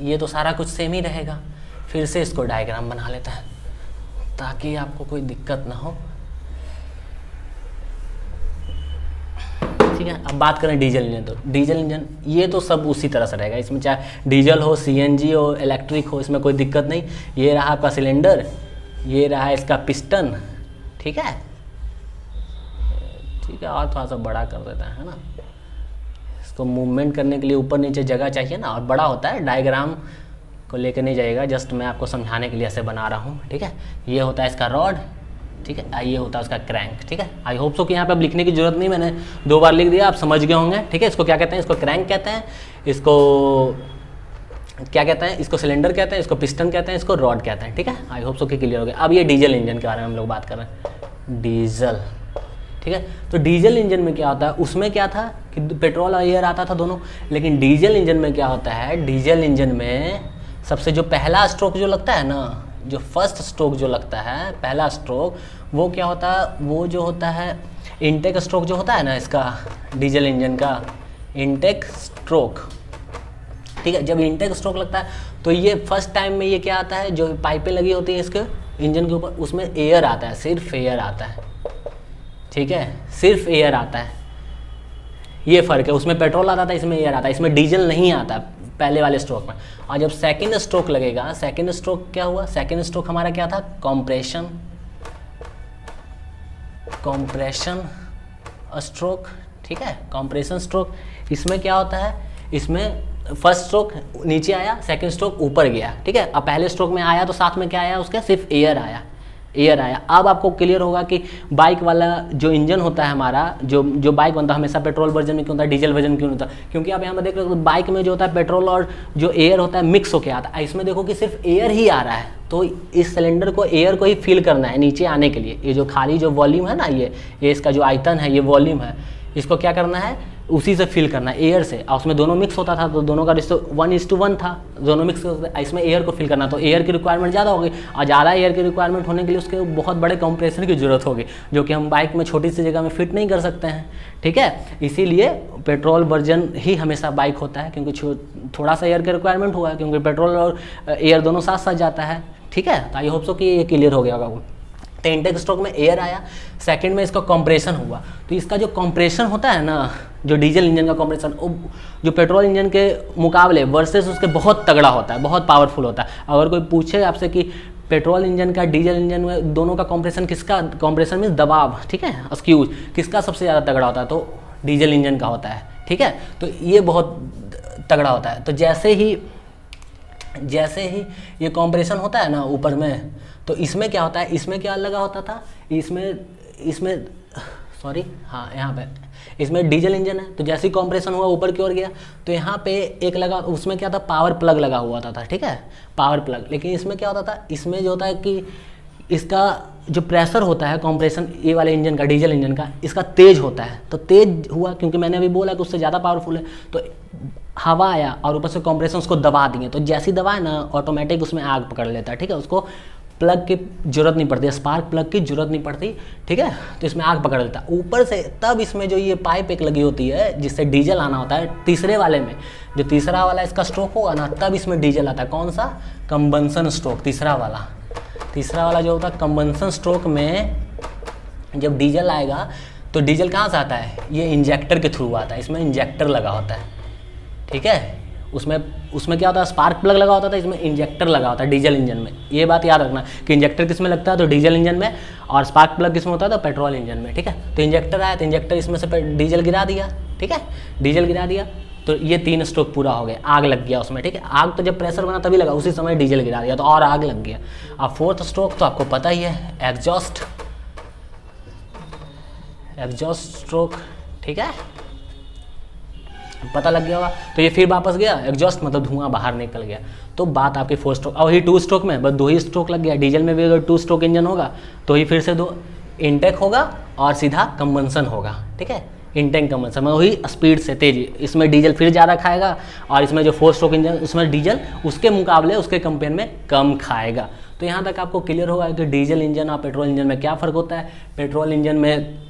[SPEAKER 1] ये तो सारा कुछ सेम ही रहेगा, फिर से इसको डायग्राम बना लेता है ताकि आपको कोई दिक्कत ना हो। ठीक है, अब बात करें डीजल इंजन। तो डीजल इंजन ये तो सब उसी तरह से रहेगा, इसमें चाहे डीजल हो, सीएनजी हो, इलेक्ट्रिक हो, इसमें कोई दिक्कत नहीं। ये रहा आपका सिलेंडर, ये रहा इसका पिस्टन। ठीक है, ठीक है, और थोड़ा सा बड़ा कर देता है ना, इसको मूवमेंट करने के लिए ऊपर नीचे जगह चाहिए ना, और बड़ा होता है, डायग्राम को लेकर नहीं जाएगा, जस्ट मैं आपको समझाने के लिए ऐसे बना रहा हूँ। ठीक है, ये होता है इसका रॉड, ठीक है, ये होता है उसका क्रैंक। ठीक है, आई होप सो कि यहाँ पे अब लिखने की जरूरत नहीं, मैंने 2 बार लिख दिया, आप समझ गए होंगे। ठीक है, इसको क्या कहते हैं, इसको क्रैंक कहते हैं, इसको क्या कहते हैं, इसको सिलेंडर कहते हैं, इसको पिस्टन कहते हैं, इसको रॉड कहते हैं। ठीक है, आई होप सो कि क्लियर हो गया। अब ये डीजल इंजन के बारे में हम लोग बात कर रहे हैं, डीजल। ठीक है, तो डीजल इंजन में क्या होता है, उसमें क्या था कि पेट्रोल और एयर आता था दोनों, लेकिन डीजल इंजन में क्या होता है, डीजल इंजन में सबसे जो पहला स्ट्रोक जो लगता है ना, जो फर्स्ट स्ट्रोक जो लगता है, पहला स्ट्रोक, वो क्या होता है, वो जो होता है इनटेक स्ट्रोक जो होता है ना इसका, डीजल इंजन का इनटेक स्ट्रोक। ठीक है, जब इनटेक स्ट्रोक लगता है तो ये फर्स्ट टाइम में ये क्या आता है, जो पाइपें लगी होती हैं इसके इंजन के ऊपर, उसमें एयर आता है, सिर्फ एयर आता है। ठीक है, सिर्फ एयर आता है, ये फ़र्क है। उसमें पेट्रोल आता था, इसमें एयर आता है, इसमें डीजल नहीं आता पहले वाले स्ट्रोक में। और जब सेकंड स्ट्रोक लगेगा, सेकंड स्ट्रोक क्या हुआ, सेकंड स्ट्रोक हमारा क्या था, कंप्रेशन, कंप्रेशन स्ट्रोक। ठीक है, कंप्रेशन स्ट्रोक, इसमें क्या होता है, इसमें फर्स्ट स्ट्रोक नीचे आया, सेकंड स्ट्रोक ऊपर गया। ठीक है, अब पहले स्ट्रोक में आया तो साथ में क्या आया उसके, सिर्फ एयर आया, एयर आया। अब आपको क्लियर होगा कि बाइक वाला जो इंजन होता है हमारा, जो बाइक बनता है हमेशा पेट्रोल वर्जन में क्यों होता है, डीजल वर्जन क्यों होता है, क्योंकि आप यहाँ पर देख रहे हो बाइक में जो होता है पेट्रोल और जो एयर होता है मिक्स होकर आता है। इसमें देखो कि सिर्फ एयर ही आ रहा है, तो इस सिलेंडर को एयर को ही फिल करना है नीचे आने के लिए। ये जो खाली जो वॉल्यूम है ना, ये इसका जो आयतन है, ये वॉल्यूम है, इसको क्या करना है, उसी से फिल करना है, एयर से। और उसमें दोनों मिक्स होता था तो दोनों का रिश्ता 1:1 था, दोनों मिक्स, इसमें एयर को फिल करना, तो एयर की रिक्वायरमेंट ज़्यादा होगी, और ज़्यादा एयर की रिक्वायरमेंट होने के लिए उसके बहुत बड़े कंप्रेसर की ज़रूरत होगी, जो कि हम बाइक में छोटी सी जगह में फिट नहीं कर सकते हैं। ठीक है, इसीलिए पेट्रोल वर्जन ही हमेशा बाइक होता है, क्योंकि थोड़ा सा एयर की रिक्वायरमेंट हुआ है, क्योंकि पेट्रोल और एयर दोनों साथ साथ जाता है। ठीक है, तो आई होप सो कि ये क्लियर हो गया होगा। तो इनटेक स्ट्रोक में एयर आया, सेकंड में इसका कंप्रेशन हुआ, तो इसका जो कंप्रेशन होता है ना, जो डीजल इंजन का कंप्रेशन, जो पेट्रोल इंजन के मुकाबले वर्सेस उसके बहुत तगड़ा होता है, बहुत पावरफुल होता है। अगर कोई पूछे आपसे कि पेट्रोल इंजन का डीजल इंजन में दोनों का कंप्रेशन किसका, कंप्रेशन मीन्स दबाव, ठीक है, स्क्यूज, किसका सबसे ज़्यादा तगड़ा होता है, तो डीजल इंजन का होता है। ठीक है, तो ये बहुत तगड़ा होता है। तो जैसे ही ये कंप्रेशन होता है ना ऊपर में, तो इसमें क्या होता है, इसमें क्या लगा होता था, इसमें सॉरी, हाँ यहाँ पे इसमें डीजल इंजन है, तो जैसे ही कंप्रेशन हुआ ऊपर की ओर गया, तो यहाँ पे एक लगा, उसमें क्या था, पावर प्लग लगा हुआ था। ठीक है, पावर प्लग। लेकिन इसमें क्या होता था, इसमें जो होता है कि इसका जो प्रेशर होता है कंप्रेशन, ये वाले इंजन का, डीजल इंजन का, इसका तेज होता है। तो तेज हुआ क्योंकि मैंने अभी बोला कि उससे ज़्यादा पावरफुल है, तो हवा आया और ऊपर से कंप्रेशन उसको दबा दिए, तो जैसी दबाए ना ऑटोमेटिक उसमें आग पकड़ लेता है। ठीक है, उसको प्लग की जरूरत नहीं पड़ती, स्पार्क प्लग की जरूरत नहीं पड़ती। ठीक है, तो इसमें आग पकड़ लेता है ऊपर से। तब इसमें जो ये पाइप एक लगी होती है जिससे डीजल आना होता है, तीसरे वाले में जो तीसरा वाला इसका स्ट्रोक होगा ना, तब इसमें डीजल आता है। कौन सा, कंबंसन स्ट्रोक, तीसरा वाला जो होता है कंबंसन स्ट्रोक में जब डीजल आएगा, तो डीजल कहाँ से आता है, ये इंजेक्टर के थ्रू आता है, इसमें इंजेक्टर लगा होता है। ठीक है, उसमें क्या होता है, स्पार्क प्लग लगा होता था, इसमें इंजेक्टर लगा होता है डीजल इंजन में। ये बात याद रखना कि इंजेक्टर किस में लगता है, तो डीजल इंजन में, और स्पार्क प्लग किस में होता है, तो पेट्रोल इंजन में। ठीक है, तो इंजेक्टर आया, तो इंजेक्टर इसमें से डीजल गिरा दिया। ठीक है, डीजल गिरा दिया, तो ये 3 स्ट्रोक पूरा हो गया, आग लग गया उसमें, ठीक है। आग तो जब प्रेशर बना तभी लगा, उसी समय डीजल गिरा दिया तो और आग लग गया। अब 4th स्ट्रोक तो आपको पता ही है, एग्जॉस्ट स्ट्रोक, ठीक है, पता लग गया होगा। तो ये फिर वापस गया, एग्जॉस्ट मतलब धुआं बाहर निकल गया। तो बात आपकी 4 स्ट्रोक। और वही 2 स्ट्रोक में बस 2 ही स्ट्रोक लग गया। डीजल में भी अगर 2 स्ट्रोक इंजन होगा तो ही फिर से 2 इनटेक होगा और सीधा कंबंसन होगा, ठीक है, इनटेक कंबंसन में वही स्पीड से तेजी। इसमें डीजल फिर ज़्यादा खाएगा और इसमें जो 4 स्ट्रोक इंजन उसमें डीजल उसके मुकाबले उसके कंपेयर में कम खाएगा। तो यहाँ तक आपको क्लियर होगा कि डीजल इंजन और पेट्रोल इंजन में क्या फ़र्क होता है। पेट्रोल इंजन में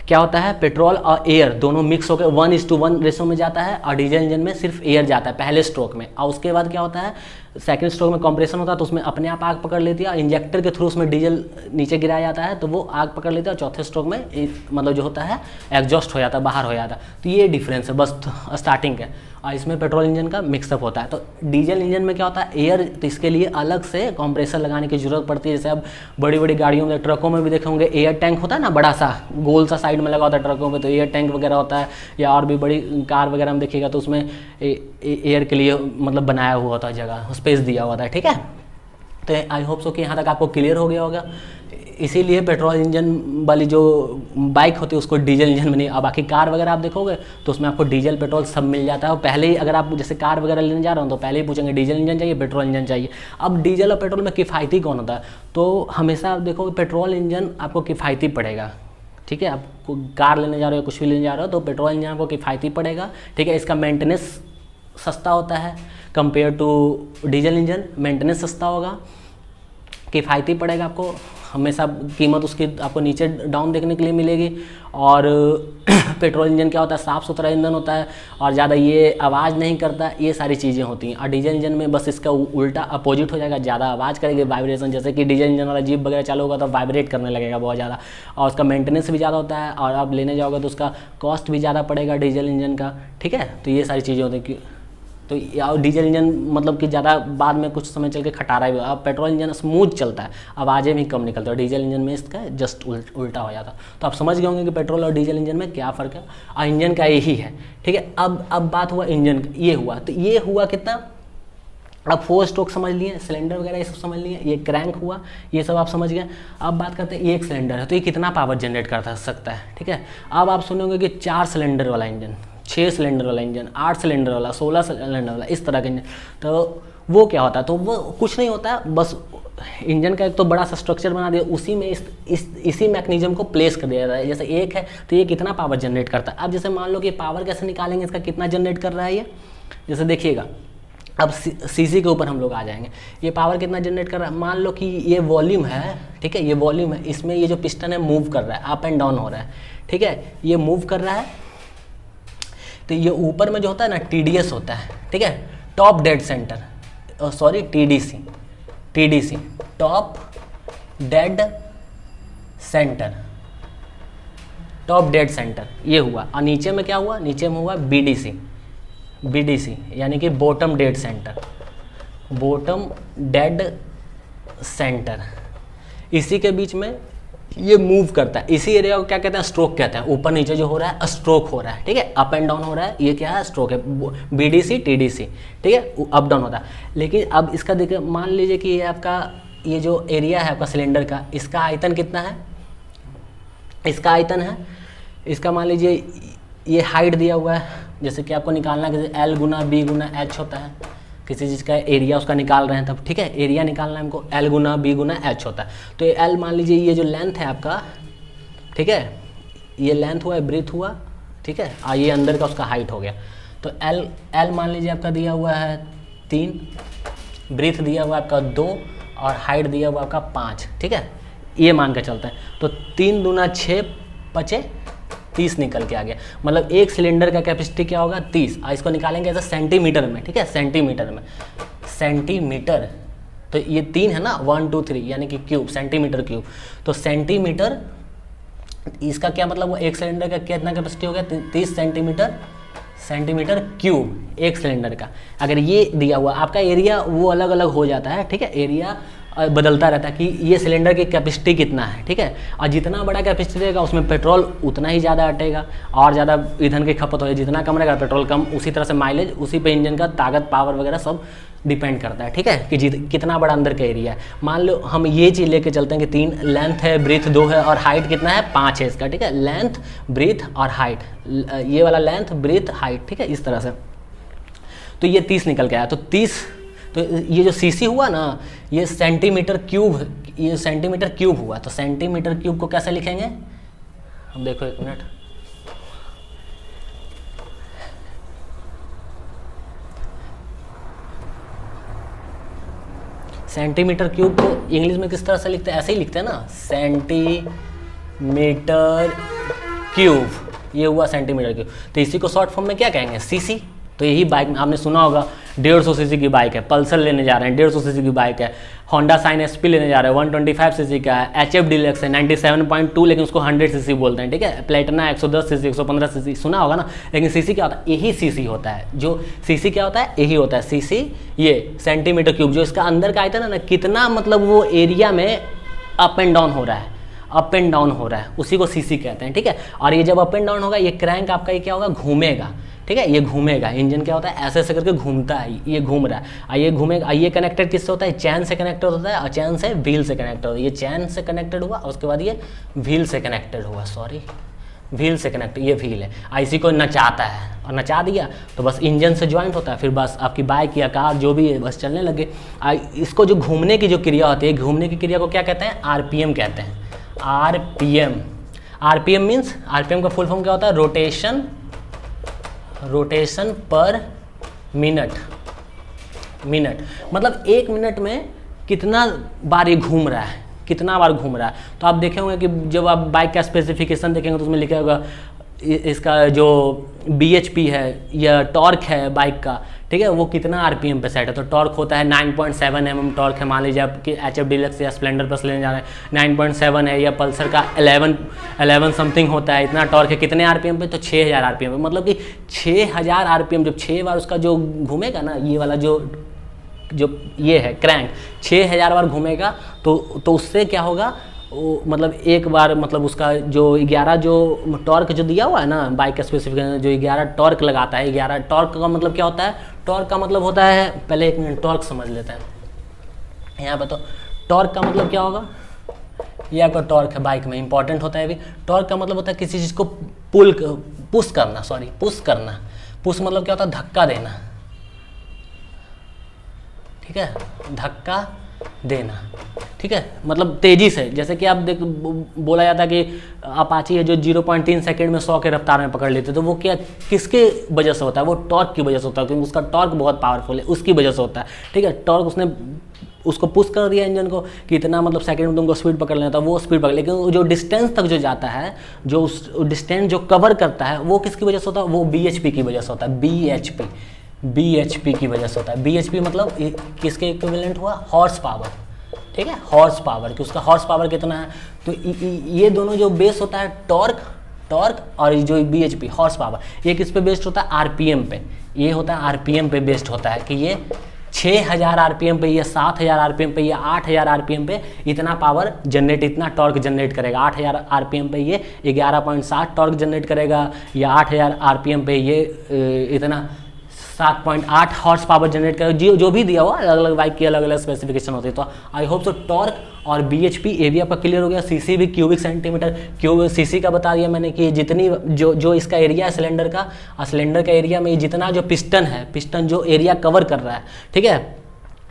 [SPEAKER 1] क्या होता है, पेट्रोल और एयर दोनों मिक्स होकर 1:1 रेशो में जाता है और डीजल इंजन में सिर्फ एयर जाता है पहले स्ट्रोक में। और उसके बाद क्या होता है, सेकंड स्ट्रोक में कंप्रेशन होता है तो उसमें अपने आप आग पकड़ लेती है और इंजेक्टर के थ्रू उसमें डीजल नीचे गिराया जाता है तो वो आग पकड़ लेती है। और चौथे स्ट्रोक में मतलब जो होता है एग्जॉस्ट हो जाता है, बाहर हो जाता है। तो ये डिफरेंस है बस स्टार्टिंग का। और इसमें पेट्रोल इंजन का मिक्सअप होता है। तो डीजल इंजन में क्या होता है, एयर, तो इसके लिए अलग से कंप्रेसर लगाने की जरूरत पड़ती है। जैसे अब बड़ी बड़ी गाड़ियों में, ट्रकों में भी देखे होंगे एयर टैंक होता है ना, बड़ा सा गोल सा साइड में लगा होता है ट्रकों में, तो एयर टैंक वगैरह होता है। या और भी बड़ी कार वगैरह में देखिएगा तो उसमें एयर के लिए मतलब बनाया हुआ होता है, जगह स्पेस दिया हुआ था, ठीक है। तो आई होप सो कि यहाँ तक आपको क्लियर हो गया होगा। इसीलिए पेट्रोल इंजन वाली जो बाइक होती है उसको डीजल इंजन में नहीं। अब बाकी कार वगैरह आप देखोगे तो उसमें आपको डीजल पेट्रोल सब मिल जाता है। और पहले ही अगर आप जैसे कार वगैरह लेने जा रहे हो तो पहले ही पूछेंगे डीजल इंजन चाहिए, पेट्रोल इंजन चाहिए। अब डीजल और पेट्रोल में किफ़ायती कौन होता है, तो हमेशा आप देखोगे पेट्रोल इंजन आपको किफ़ायती पड़ेगा, ठीक है। आपको कार लेने जा रहे हो, कुछ भी लेने जा रहे हो तो पेट्रोल इंजन आपको किफ़ायती पड़ेगा, ठीक है। इसका मेंटेनेंस सस्ता होता है compare to diesel engine, maintenance सस्ता होगा, किफ़ायती पड़ेगा आपको। हमेशा कीमत उसकी आपको नीचे डाउन देखने के लिए मिलेगी। और पेट्रोल इंजन क्या होता है, साफ़ सुथरा इंजन होता है और ज़्यादा ये आवाज़ नहीं करता, ये सारी चीज़ें होती हैं। और डीजल इंजन में बस इसका उल्टा अपोजिट हो जाएगा, ज़्यादा आवाज़ करेगी, वाइब्रेशन। जैसे कि डीजल इंजन वाला जीप वगैरह चालू होगा तो वाइब्रेट करने लगेगा बहुत ज़्यादा। और उसका मेंटेनेंस भी ज़्यादा होता है और आप लेने जाओगे तो उसका कॉस्ट भी ज़्यादा पड़ेगा डीजल इंजन का, ठीक है। तो ये सारी चीज़ें होती हैं कि तो और डीजल इंजन मतलब कि ज़्यादा बाद में कुछ समय चल के खटारा भी। अब पेट्रोल इंजन स्मूथ चलता है, आवाज़ें भी कम निकलती है। डीजल इंजन में इसका जस्ट उल्टा हो जाता। तो आप समझ गए होंगे कि पेट्रोल और डीजल इंजन में क्या फ़र्क है। और इंजन का यही है, ठीक है। अब बात हुआ इंजन, ये हुआ तो ये हुआ कितना, अब 4 स्ट्रोक समझ लिए, सिलेंडर वगैरह ये सब समझ लिए, ये क्रैंक हुआ, ये सब आप समझ गए। अब बात करते हैं ये एक सिलेंडर है तो ये कितना पावर जनरेट कर सकता है, ठीक है। अब आप सुनोगे कि 4 सिलेंडर वाला इंजन, 6 सिलेंडर वाला इंजन, 8 सिलेंडर वाला, 16 सिलेंडर वाला, इस तरह का इंजन। तो वो क्या होता है, तो वो कुछ नहीं होता है, बस इंजन का एक तो बड़ा सा स्ट्रक्चर बना दिया, उसी में इसी मैकेनिज्म को प्लेस कर दिया जाता है। जैसे एक है तो ये कितना पावर जनरेट करता है। अब जैसे मान लो कि पावर कैसे निकालेंगे, इसका कितना जनरेट कर रहा है ये, जैसे देखिएगा। अब सीसी के ऊपर हम लोग आ जाएंगे, ये पावर कितना जनरेट कर रहा है। मान लो कि ये वॉल्यूम है, ठीक है, ये वॉल्यूम है, इसमें ये जो पिस्टन है मूव कर रहा है, अप एंड डाउन हो रहा है, ठीक है, ये मूव कर रहा है। तो ये ऊपर में जो होता है ना TDS होता है, ठीक है, top dead centre, sorry TDC, top dead centre, top dead centre ये हुआ। और नीचे में क्या हुआ, नीचे में हुआ BDC यानी कि bottom dead centre, bottom dead centre. इसी के बीच में ये मूव करता है, इसी एरिया को क्या कहते हैं, स्ट्रोक कहते हैं। ऊपर नीचे जो हो रहा है स्ट्रोक हो रहा है, ठीक है, अप एंड डाउन हो रहा है, ये क्या है, स्ट्रोक है। BDC TDC, ठीक है, अप डाउन होता है। लेकिन अब इसका देखिए, मान लीजिए कि ये आपका ये जो एरिया है आपका सिलेंडर का, इसका आयतन कितना है, इसका आयतन है, इसका मान लीजिए ये हाइट दिया हुआ है। जैसे कि आपको निकालना है, जैसे L गुना B गुना H होता है, किसी चीज़ का एरिया उसका निकाल रहे हैं तब, ठीक है, एरिया निकालना है हमको, L गुना B गुना H होता है। तो ये L मान लीजिए, ये जो लेंथ है आपका, ठीक है, ये लेंथ हुआ, ब्रीथ हुआ, ठीक है, और ये अंदर का उसका हाइट हो गया। तो L मान लीजिए आपका दिया हुआ है 3, ब्रीथ दिया हुआ आपका 2 और हाइट दिया हुआ आपका 5, ठीक है, ये मान के चलते हैं। तो 3 दूना 6 5 30 निकल के आ गया। मतलब एक सिलेंडर का कैपेसिटी क्या होगा, 30। और इसको निकालेंगे ऐसा सेंटीमीटर में, ठीक है, सेंटीमीटर में, सेंटीमीटर। तो ये 3 है ना, 1 2 3 यानी कि क्यूब, सेंटीमीटर क्यूब। तो सेंटीमीटर, इसका क्या मतलब हुआ, एक सिलेंडर का कितना कैपेसिटी हो गया, 30 सेंटीमीटर क्यूब एक सिलेंडर का। अगर ये दिया हुआ आपका एरिया वो अलग अलग हो जाता है, ठीक है, एरिया बदलता रहता है कि ये सिलेंडर की कैपेसिटी कितना है, ठीक है। और जितना बड़ा कैपेसिटी रहेगा उसमें पेट्रोल उतना ही ज़्यादा अटेगा और ज़्यादा ईंधन की खपत होगी, जितना कम रहेगा पेट्रोल कम, उसी तरह से माइलेज, उसी पे इंजन का ताकत पावर वगैरह सब डिपेंड करता है, ठीक है, कि कितना बड़ा अंदर का एरिया है। मान लो हम ये चीज़ लेके चलते हैं कि 3 लेंथ है, ब्रीथ 2 है और हाइट कितना है 5 है इसका, ठीक है। लेंथ, ब्रीथ और हाइट, ये वाला लेंथ, ब्रीथ, हाइट, ठीक है, इस तरह से। तो ये 30 निकल के आया, तो 30, तो ये जो सीसी हुआ ना ये सेंटीमीटर क्यूब, ये सेंटीमीटर क्यूब हुआ। तो सेंटीमीटर क्यूब को कैसे लिखेंगे हम, देखो एक मिनट, सेंटीमीटर क्यूब को इंग्लिश में किस तरह से लिखते हैं, ऐसे ही लिखते हैं ना, सेंटीमीटर क्यूब, ये हुआ सेंटीमीटर क्यूब। तो इसी को शॉर्ट फॉर्म में क्या कहेंगे, सीसी। तो यही बाइक में आपने सुना होगा 150 सीसी की बाइक है, पल्सर लेने जा रहे हैं 150 सीसी की बाइक है, होंडा साइन एसपी लेने जा रहे हैं 125 सीसी का है, एचएफ डीलक्स है 97.2 लेकिन उसको 100 सीसी बोलते हैं, ठीक है। प्लेटिना 110 सीसी, 115 सीसी सुना होगा ना। लेकिन सीसी क्या होता है, यही सीसी होता है, जो सीसी क्या होता है, यही होता है सीसी, ये सेंटीमीटर क्यूब। जो इसका अंदर का आयतन है ना, कितना मतलब वो एरिया में अप एंड डाउन हो रहा है, अप एंड डाउन हो रहा है, उसी को सीसी कहते हैं, ठीक है। और ये जब अप एंड डाउन होगा, ये क्रैंक आपका ये क्या होगा, घूमेगा, ठीक है, ये घूमेगा। इंजन क्या होता है, ऐसे ऐसे करके घूमता है, ये घूम रहा है, और ये घूमेगा। ये कनेक्टेड किससे होता है, चैन से कनेक्टेड होता है, और चैन से व्हील से कनेक्टेड होता है। ये चैन से कनेक्टेड हुआ और उसके बाद ये व्हील से कनेक्टेड हुआ, सॉरी, व्हील से कनेक्टेड, ये व्हील है। इसी को नचाता है और नचा दिया तो बस इंजन से ज्वाइंट होता है, फिर बस आपकी बाइक या कार जो भी है बस चलने लगे। इसको जो घूमने की जो क्रिया होती है, घूमने की क्रिया को क्या कहते हैं, आरपीएम कहते हैं, आरपीएम। आरपीएम मीन्स, आरपीएम का फुल फॉर्म क्या होता है, रोटेशन पर मिनट। मतलब 1 मिनट में कितना बार ये घूम रहा है, कितना बार घूम रहा है। तो आप देखे होंगे कि जब आप बाइक का स्पेसिफिकेशन देखेंगे तो उसमें लिखा होगा इसका जो BHP है या टॉर्क है बाइक का, ठीक है, वो कितना आरपीएम पे सेट है। तो टॉर्क होता है 9.7 mm टॉर्क है। मान लीजिए आपकी एचएफ डीलक्स या स्प्लेंडर प्लस लेने जा रहे हैं 9.7 है, या पल्सर का 11 समथिंग होता है, इतना टॉर्क है। कितने आरपीएम पे, तो 6000 आरपीएम पे। मतलब कि 6000 आरपीएम, जब 6 बार उसका जो घूमेगा ना, ये वाला जो ये है क्रैंक 6000 बार घूमेगा, तो उससे क्या होगा, वो मतलब एक बार मतलब उसका जो 11 जो टॉर्क जो दिया हुआ है ना बाइक का स्पेसिफिकेशन, जो 11 टॉर्क लगाता है, 11 टॉर्क का मतलब क्या होता है, टॉर्क का मतलब होता है, पहले एक मिनट टॉर्क समझ लेते हैं यहाँ पे। तो टॉर्क का मतलब क्या होगा, ये आपका टॉर्क है बाइक में, इंपॉर्टेंट होता है भी। टॉर्क का मतलब होता है किसी चीज़ को पुश करना, पुश मतलब क्या होता है, धक्का देना, ठीक है, धक्का देना, ठीक है, मतलब तेजी से। जैसे कि आप बोला जाता है कि अपाची है जो 0.3 सेकंड में 100 के रफ्तार में पकड़ लेते, तो वो क्या किसके वजह से होता है, वो टॉर्क की वजह से होता है, क्योंकि उसका टॉर्क बहुत पावरफुल है, उसकी वजह से होता है, ठीक है। टॉर्क उसने उसको पुश कर दिया इंजन को कि इतना मतलब सेकंड में तुमको स्पीड पकड़ लेना था, वो स्पीड पकड़। लेकिन जो डिस्टेंस तक जो जाता है, जो उस डिस्टेंस जो कवर करता है, वो किसकी वजह से होता है, वो BHP की वजह से होता है, BHP की वजह से होता है। BHP मतलब किसके इक्विवेलेंट हुआ, हॉर्स पावर, ठीक है, हॉर्स पावर, कि उसका हॉर्स पावर कितना है। तो ये दोनों जो बेस होता है टॉर्क और जो BHP हॉर्स पावर, ये किस पे बेस्ड होता है, आरपीएम पे। ये होता है आरपीएम पे बेस्ड होता है कि ये 6000 आरपीएम पे, या 7000 आरपीएम पे, या 8000 आरपीएम पे इतना पावर जनरेट, इतना टॉर्क जनरेट करेगा। 8000 आरपीएम पे ये 11.7 टॉर्क जनरेट करेगा, या 8000 आरपीएम पे ये इतना 7.8 हॉर्स पावर जनरेट करेगा। जो भी दिया हुआ, अलग अलग बाइक की अलग अलग स्पेसिफिकेशन होती है। तो आई होप सो टॉर्क और BHP ये भी आपका क्लियर हो गया। सीसी भी क्यूबिक सेंटीमीटर, सीसी का बता दिया मैंने कि जितनी जो इसका एरिया है सिलेंडर का, और सिलेंडर का एरिया में जितना जो पिस्टन जो एरिया कवर कर रहा है, ठीक है,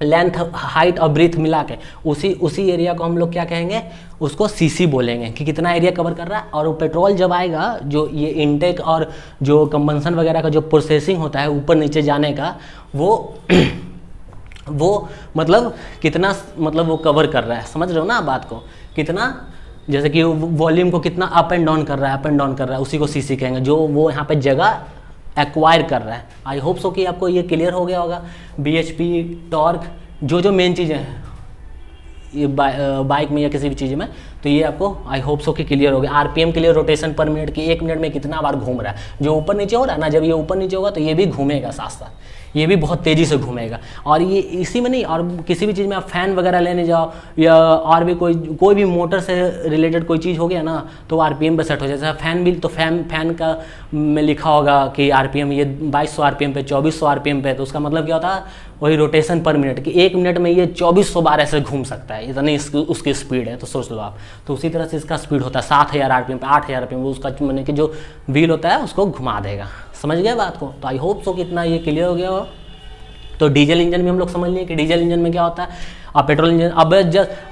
[SPEAKER 1] लेंथ, हाइट और ब्रीथ मिला के, उसी एरिया को हम लोग क्या कहेंगे, उसको सीसी बोलेंगे, कि कितना एरिया कवर कर रहा है। और वो पेट्रोल जब आएगा, जो ये इनटेक और जो कंबंसन वगैरह का जो प्रोसेसिंग होता है ऊपर नीचे जाने का, वो मतलब कितना मतलब वो कवर कर रहा है, समझ रहे हो ना बात को, कितना, जैसे कि वॉल्यूम को कितना अप एंड डाउन कर रहा है, उसी को सीसी कहेंगे, जो वो यहाँ पे जगह एक्वायर कर रहा है। आई होप सो कि आपको ये क्लियर हो गया होगा। BHP, टॉर्क, जो मेन चीज़ें हैं ये बाइक में या किसी भी चीज़ में, तो ये आपको आई होप सो कि क्लियर हो गया। आरपीएम के लिए रोटेशन पर मिनट की 1 मिनट में कितना बार घूम रहा है, जो ऊपर नीचे हो रहा है ना, जब ये ऊपर नीचे होगा तो ये भी घूमेगा साथ साथ, ये भी बहुत तेज़ी से घूमेगा। और ये इसी में नहीं, और किसी भी चीज़ में आप फैन वगैरह लेने जाओ या और भी कोई भी मोटर से रिलेटेड कोई चीज़ हो गया ना तो आरपीएम पे सेट हो जाए। जैसे फैन भी, तो फैन का में लिखा होगा कि आरपीएम ये 2200 आरपीएम पे, 2400 आरपीएम पे, तो उसका मतलब क्या होता है, वही रोटेशन पर मिनट कि 1 मिनट में ये 2400 बार ऐसे घूम सकता है, इतनी उसकी स्पीड है। तो सोच लो आप, तो उसी तरह से इसका स्पीड होता है 7000 आरपीएम पे, 8000 आरपीएम, उसका मैंने कि जो व्हील होता है उसको घुमा देगा। समझ गए बात को? तो आई होप सो कि इतना ये क्लियर हो गया हो। तो डीजल इंजन में हम लोग समझ लिए कि डीजल इंजन में क्या होता है, और पेट्रोल इंजन अब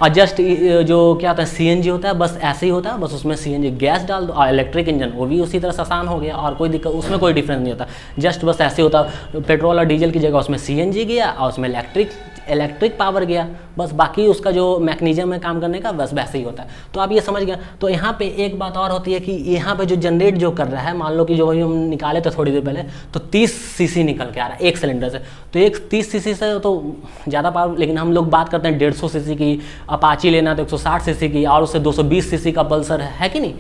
[SPEAKER 1] जस्ट जो क्या होता है सीएनजी होता है, बस ऐसे ही होता है, बस उसमें सीएनजी गैस डाल दो। और इलेक्ट्रिक इंजन वो भी उसी तरह से आसान हो गया, और कोई दिक्कत उसमें कोई डिफरेंस नहीं होता, जस्ट बस ऐसे होता। पेट्रोल और डीजल की जगह उसमें सीएनजी गया और उसमें इलेक्ट्रिक पावर गया, बस बाकी उसका जो मैकेनिज्म है काम करने का बस वैसे ही होता है। तो आप ये समझ गए। तो यहाँ पे एक बात और होती है कि यहाँ पे जो जनरेट जो कर रहा है, मान लो कि जो अभी हम निकाले थे थोड़ी देर पहले, तो 30 सीसी निकल के आ रहा है एक सिलेंडर से। तो एक 30 सीसी से तो ज़्यादा पावर, लेकिन हम लोग बात करते हैं 150 सीसी की, अपाची लेना तो 160 सीसी की, और उससे 220 सीसी का पल्सर है कि नहीं,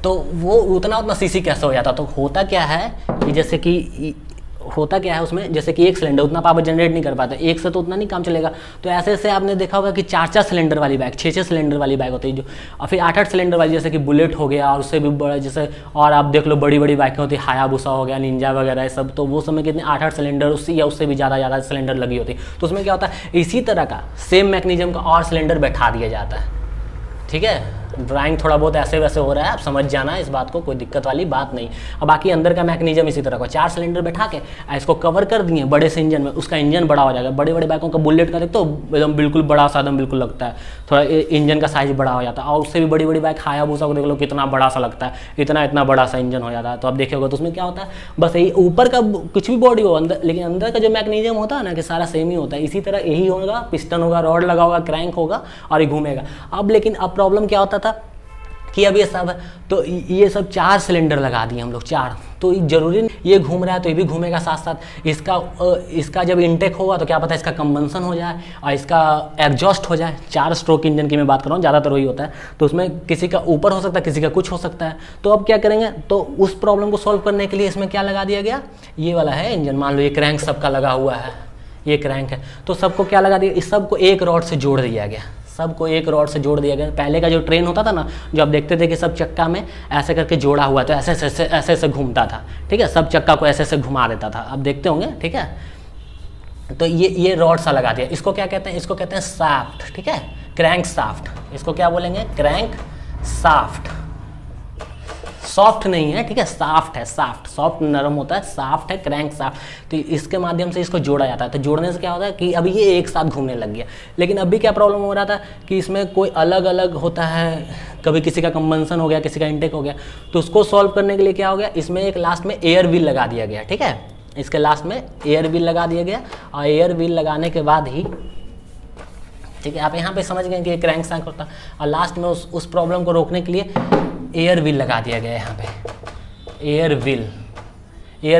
[SPEAKER 1] तो वो उतना सीसी कैसे हो जाता। तो होता क्या है कि जैसे कि होता क्या है उसमें, जैसे कि एक सिलेंडर उतना पावर जनरेट नहीं कर पाता, एक से तो उतना नहीं काम चलेगा। तो ऐसे ऐसे आपने देखा होगा कि 4-4 सिलेंडर वाली बाइक, 6-6 सिलेंडर वाली बाइक होती है जो, और फिर 8-8 सिलेंडर वाली, जैसे कि बुलेट हो गया, और उससे भी बड़ा जैसे, और आप देख लो बड़ी बड़ी बाइकें होती है, हायाबुसा हो गया, निंजा वगैरह ये सब, तो वो समय कितने 8-8 सिलेंडर उससे या उससे भी ज़्यादा सिलेंडर लगी होती है। तो उसमें क्या होता है, इसी तरह का सेम मैकेनिज्म का और सिलेंडर बैठा दिया जाता है। ठीक है, ड्राइंग थोड़ा बहुत ऐसे वैसे हो रहा है, आप समझ जाना इस बात को, कोई दिक्कत वाली बात नहीं। अब बाकी अंदर का मैकेनिज्म इसी तरह का, 4 सिलेंडर बैठा के इसको कवर कर दिए बड़े से इंजन में, उसका इंजन बड़ा हो जाएगा। बड़ी बड़ी बाइकों का बुलेट का देखते हो एकदम बिल्कुल बड़ा सा एकदम बिल्कुल लगता है, थोड़ा इंजन का साइज बड़ा हो जाता है। और उससे भी बड़ी बड़ी बाइक हायाबुसा को देख लो कितना बड़ा सा लगता है, इतना बड़ा सा इंजन हो जाता है। तो आप देखिएगा तो उसमें क्या होता है, बस यही ऊपर का कुछ भी बॉडी हो अंदर, लेकिन अंदर का जो मैकेनिज्म होता है ना कि सारा सेम ही होता है। इसी तरह यही होगा, पिस्टन होगा, रॉड लगा होगा, क्रैंक होगा और ये घूमेगा। अब लेकिन अब प्रॉब्लम क्या होता था कि अब ये सब, तो ये सब 4 सिलेंडर लगा दिए हम लोग, 4, तो जरूरी नहीं ये घूम रहा है तो ये भी घूमेगा साथ साथ। इसका जब इनटेक होगा तो क्या पता इसका कंबंसन हो जाए और इसका एग्जॉस्ट हो जाए। 4 स्ट्रोक इंजन की मैं बात कर रहा हूँ, ज़्यादातर वही होता है। तो उसमें किसी का ऊपर हो सकता है, किसी का कुछ हो सकता है। तो अब क्या करेंगे, तो उस प्रॉब्लम को सॉल्व करने के लिए इसमें क्या लगा दिया गया, ये वाला है इंजन। मान लो ये क्रैंक सबका लगा हुआ है, ये क्रैंक है, तो सबको क्या लगा दिया, इस सबको एक रॉड से जोड़ दिया गया, सबको एक रॉड से जोड़ दिया गया। पहले का जो ट्रेन होता था ना, जो आप देखते थे कि सब चक्का में ऐसे करके जोड़ा हुआ था, ऐसे ऐसे घूमता था। ठीक है, सब चक्का को ऐसे ऐसे घुमा देता था, अब देखते होंगे। ठीक है, तो ये रॉड सा लगा दिया। इसको क्या कहते हैं, इसको कहते हैं शाफ्ट। ठीक है, क्रैंक शाफ्ट, इसको क्या बोलेंगे, क्रैंक शाफ्ट। सॉफ्ट नहीं है, ठीक है, साफ्ट है, सॉफ्ट नरम होता है, साफ्ट है, क्रैंक शाफ्ट। तो इसके माध्यम से इसको जोड़ा जाता है। तो जोड़ने से क्या होता है कि अभी ये एक साथ घूमने लग गया। लेकिन अभी क्या प्रॉब्लम हो रहा था कि इसमें कोई अलग अलग होता है, कभी किसी का कंबंसन हो गया, किसी का इंटेक हो गया। तो उसको सॉल्व करने के लिए क्या हो गया, इसमें एक लास्ट में एयर व्हील लगा दिया गया। ठीक है, इसके लास्ट में एयर व्हील लगा दिया गया, और एयर व्हील लगाने के बाद ही, ठीक है, आप यहाँ पे समझ गए कि क्रैंक शाफ्ट होता है, और लास्ट में उस प्रॉब्लम को रोकने के लिए एयर व्हील लगा दिया गया। यहाँ पे एयर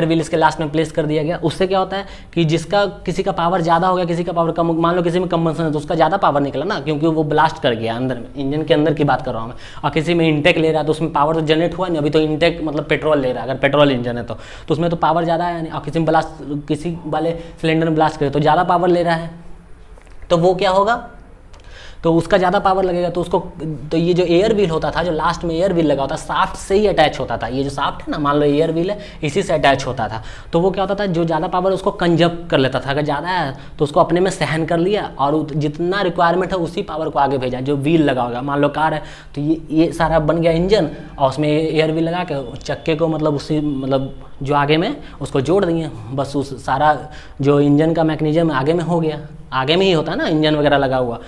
[SPEAKER 1] व्हील इसके लास्ट में प्लेस कर दिया गया। उससे क्या होता है कि जिसका किसी का पावर ज़्यादा हो गया, किसी का पावर कम, मान लो किसी में कंबंसन है तो उसका ज़्यादा पावर निकला ना, क्योंकि वो ब्लास्ट कर गया अंदर में, इंजन के अंदर की बात कर रहा हूँ मैं। और किसी में इंटेक ले रहा है तो उसमें पावर तो जनरेट हुआ नहीं, अभी तो इंटेक मतलब पेट्रोल ले रहा है, अगर पेट्रोल इंजन है तो उसमें तो पावर ज़्यादा है नहीं। और किसी में ब्लास्ट, किसी वाले सिलेंडर में ब्लास्ट करे तो ज़्यादा पावर ले रहा है, तो वो क्या होगा, तो उसका ज़्यादा पावर लगेगा। तो उसको, तो ये जो एयर व्हील होता था, जो लास्ट में एयर व्हील लगा होता, शाफ्ट से ही अटैच होता था। ये जो शाफ्ट है ना, मान लो एयर व्हील है, इसी से अटैच होता था। तो वो क्या होता था, जो ज़्यादा पावर उसको कंजर्व कर लेता था, अगर ज़्यादा है तो उसको अपने में सहन कर लिया, और जितना रिक्वायरमेंट है उसी पावर को आगे भेजा। जो व्हील लगा होगा, मान लो कार है तो ये सारा बन गया इंजन, और उसमें एयर व्हील लगा के चक्के को मतलब उसी मतलब जो आगे में उसको जोड़ दिए, बस उस सारा जो इंजन का मैकेनिज्म आगे में हो गया। आगे में ही होता है ना इंजन वगैरह लगा हुआ,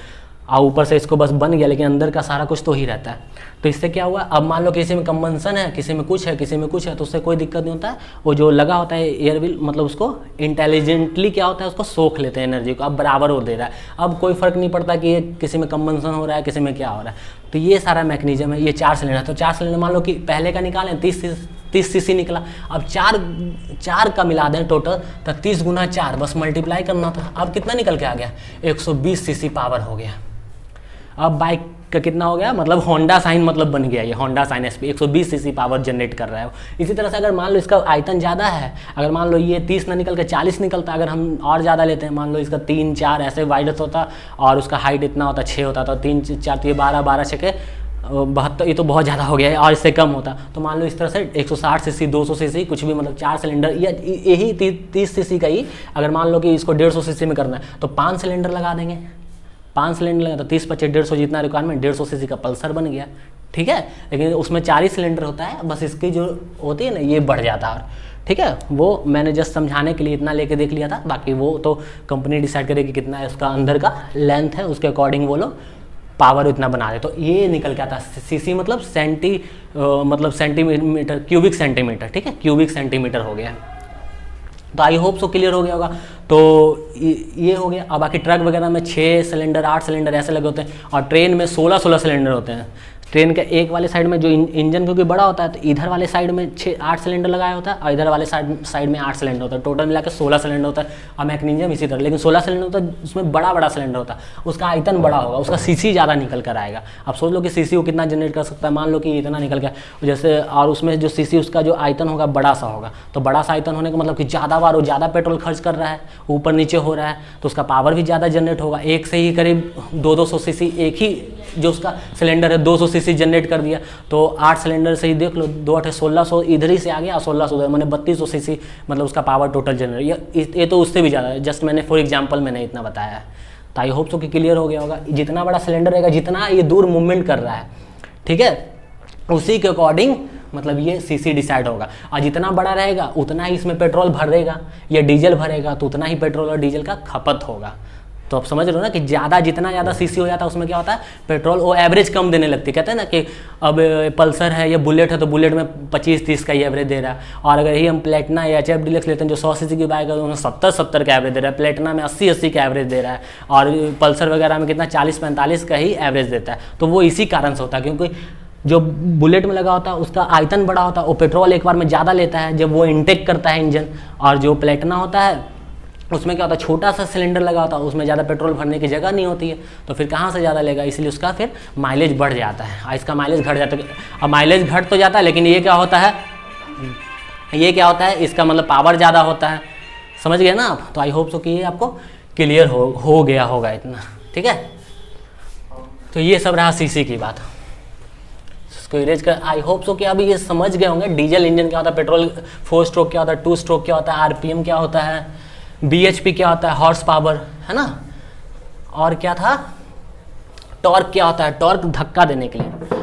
[SPEAKER 1] और ऊपर से इसको बस बन गया, लेकिन अंदर का सारा कुछ तो ही रहता है। तो इससे क्या हुआ, अब मान लो किसी में कंबंसन है, किसी में कुछ है, किसी में कुछ है, तो उससे कोई दिक्कत नहीं होता है। वो जो लगा होता है एयर व्हील, मतलब उसको इंटेलिजेंटली क्या होता है, उसको सोख लेते हैं एनर्जी को, अब बराबर हो दे रहा है। अब कोई फर्क नहीं पड़ता कि ये किसी में कंबंसन हो रहा है, किसी में क्या हो रहा है। तो ये सारा मैकेनिज्म है। ये 4 सिलेंडर, तो 4 सिलेंडर मान लो कि पहले का निकालें 30 सीसी निकला, अब 4 का मिला दें टोटल, तो 30 गुना 4 बस मल्टीप्लाई करना था। अब कितना निकल के आ गया, 120 सीसी पावर हो गया। अब बाइक का कितना हो गया, मतलब होंडा साइन मतलब बन गया, ये Honda shine SP 120 cc power generate कर रहा है। इसी तरह से अगर मान लो इसका आयतन ज़्यादा है, अगर मान लो ये 30 ना निकल के 40 निकलता, अगर हम और ज़्यादा लेते हैं, मान लो इसका 3 4 ऐसे वाइड होता और उसका हाइट इतना होता 6 होता, तो 3 4 तो ये 12 12 छके 72, ये तो बहुत ज़्यादा हो गया है, और इससे कम होता। तो मान लो इस तरह से 160 सीसी 200 सीसी कुछ भी, मतलब 4 सिलेंडर या यही 30 सीसी का ही, अगर मान लो कि इसको 150 सीसी में करना है तो 5 सिलेंडर लगा देंगे, 5 सिलेंडर लगा तो 30 25 150 जितना रिक्वायरमेंट, 150 सीसी का पल्सर बन गया, ठीक है। लेकिन उसमें 40 सिलेंडर होता है, बस इसकी जो होती है ना ये बढ़ जाता है, ठीक है। वो मैंने जस्ट समझाने के लिए इतना लेके देख लिया था, बाकी वो तो कंपनी डिसाइड करेगी कितना है उसका अंदर का लेंथ है, उसके अकॉर्डिंग वो लोग पावर उतना बना दे। तो ये निकल के आता है सीसी मतलब सेंटीमीटर, क्यूबिक सेंटीमीटर, ठीक है, क्यूबिक सेंटीमीटर हो गया। तो आई होप सो क्लियर हो गया होगा। तो ये हो गया। अब बाकी ट्रक वगैरह में 6 सिलेंडर 8 सिलेंडर ऐसे लगे होते हैं, और ट्रेन में 16 सिलेंडर होते हैं। ट्रेन के एक वाले साइड में जो इंजन क्योंकि बड़ा होता है, तो इधर वाले साइड में 8 सिलेंडर लगाया होता है, और इधर वाले साइड में 8 सिलेंडर होता है। टोटल मिला के 16 सिलेंडर होता है। और मैकेनिज्म इसी तरह, लेकिन 16 सिलेंडर होता है, उसमें बड़ा सिलेंडर होता है, उसका आयतन बड़ा होगा, उसका सीसी ज़्यादा निकल कर आएगा। अब सोच लो कि सीसी वो कितना जनरेट कर सकता है, मान लो कि इतना निकल गया जैसे, और उसमें जो सीसी उसका जो आयतन होगा बड़ा सा होगा, तो बड़ा सा आयतन होने का मतलब कि ज़्यादा बार वो ज़्यादा पेट्रोल खर्च कर रहा है, ऊपर नीचे हो रहा है, तो उसका पावर भी ज़्यादा जनरेट होगा। एक से ही करीब 200 सीसी, एक ही जो उसका सिलेंडर है 200 सीसी जनरेट कर दिया, तो 8 सिलेंडर से ही देख लो, 2 8 1600 इधर ही से आ गया, 1600 उधर, मैंने 3200 सीसी मतलब उसका पावर टोटल जनरेट। ये तो उससे भी ज़्यादा है, जस्ट मैंने फॉर एग्जांपल मैंने इतना बताया है। तो आई होप सो कि क्लियर हो गया होगा। जितना बड़ा सिलेंडर रहेगा, जितना ये दूर मूवमेंट कर रहा है, ठीक है, उसी के अकॉर्डिंग मतलब ये सीसी डिसाइड होगा। और जितना बड़ा रहेगा उतना ही इसमें पेट्रोल भरेगा या डीजल भरेगा, तो उतना ही पेट्रोल और डीजल का खपत होगा। तो आप समझ रहे हो ना कि जितना ज़्यादा सीसी हो जाता है उसमें क्या होता है, पेट्रोल वो एवरेज कम देने लगती है। कहते हैं ना कि अब पल्सर है या बुलेट है, तो बुलेट में 25-30 का ही एवरेज दे रहा है, और अगर ही हम प्लेटिना या एचएफ डीलक्स लेते हैं जो 100 सीसी की बाइक है, उसमें 70 का एवरेज दे रहा है, प्लेटिना में 80 का एवरेज दे रहा है, और पल्सर वगैरह में कितना 40-45 का ही एवरेज देता है। तो वो इसी कारण से होता है, क्योंकि जो बुलेट में लगा होता है उसका आयतन बड़ा होता है, वो पेट्रोल एक बार में ज़्यादा लेता है जब वो इनटेक करता है इंजन, और जो प्लेटिना होता है उसमें क्या होता है, छोटा सा सिलेंडर लगा होता है, उसमें ज़्यादा पेट्रोल भरने की जगह नहीं होती है, तो फिर कहाँ से ज़्यादा लेगा, इसलिए उसका फिर माइलेज बढ़ जाता है, और इसका माइलेज घट जाता है। अब माइलेज घट तो जाता है, लेकिन ये क्या होता है, इसका मतलब पावर ज़्यादा होता है। समझ गए ना आप। तो आई होप सो कि ये आपको क्लियर हो गया होगा इतना, ठीक है। तो ये सब रहा सीसी की बात, इसको इरेज कर। आई होप सो कि अभी ये समझ गए होंगे डीजल इंजन क्या होता है, पेट्रोल 4 स्ट्रोक क्या होता है, 2 स्ट्रोक क्या होता है, आरपीएम क्या होता है, बीएचपी क्या होता है, हॉर्स पावर, है ना, और क्या था, टॉर्क क्या होता है, टॉर्क धक्का देने के लिए,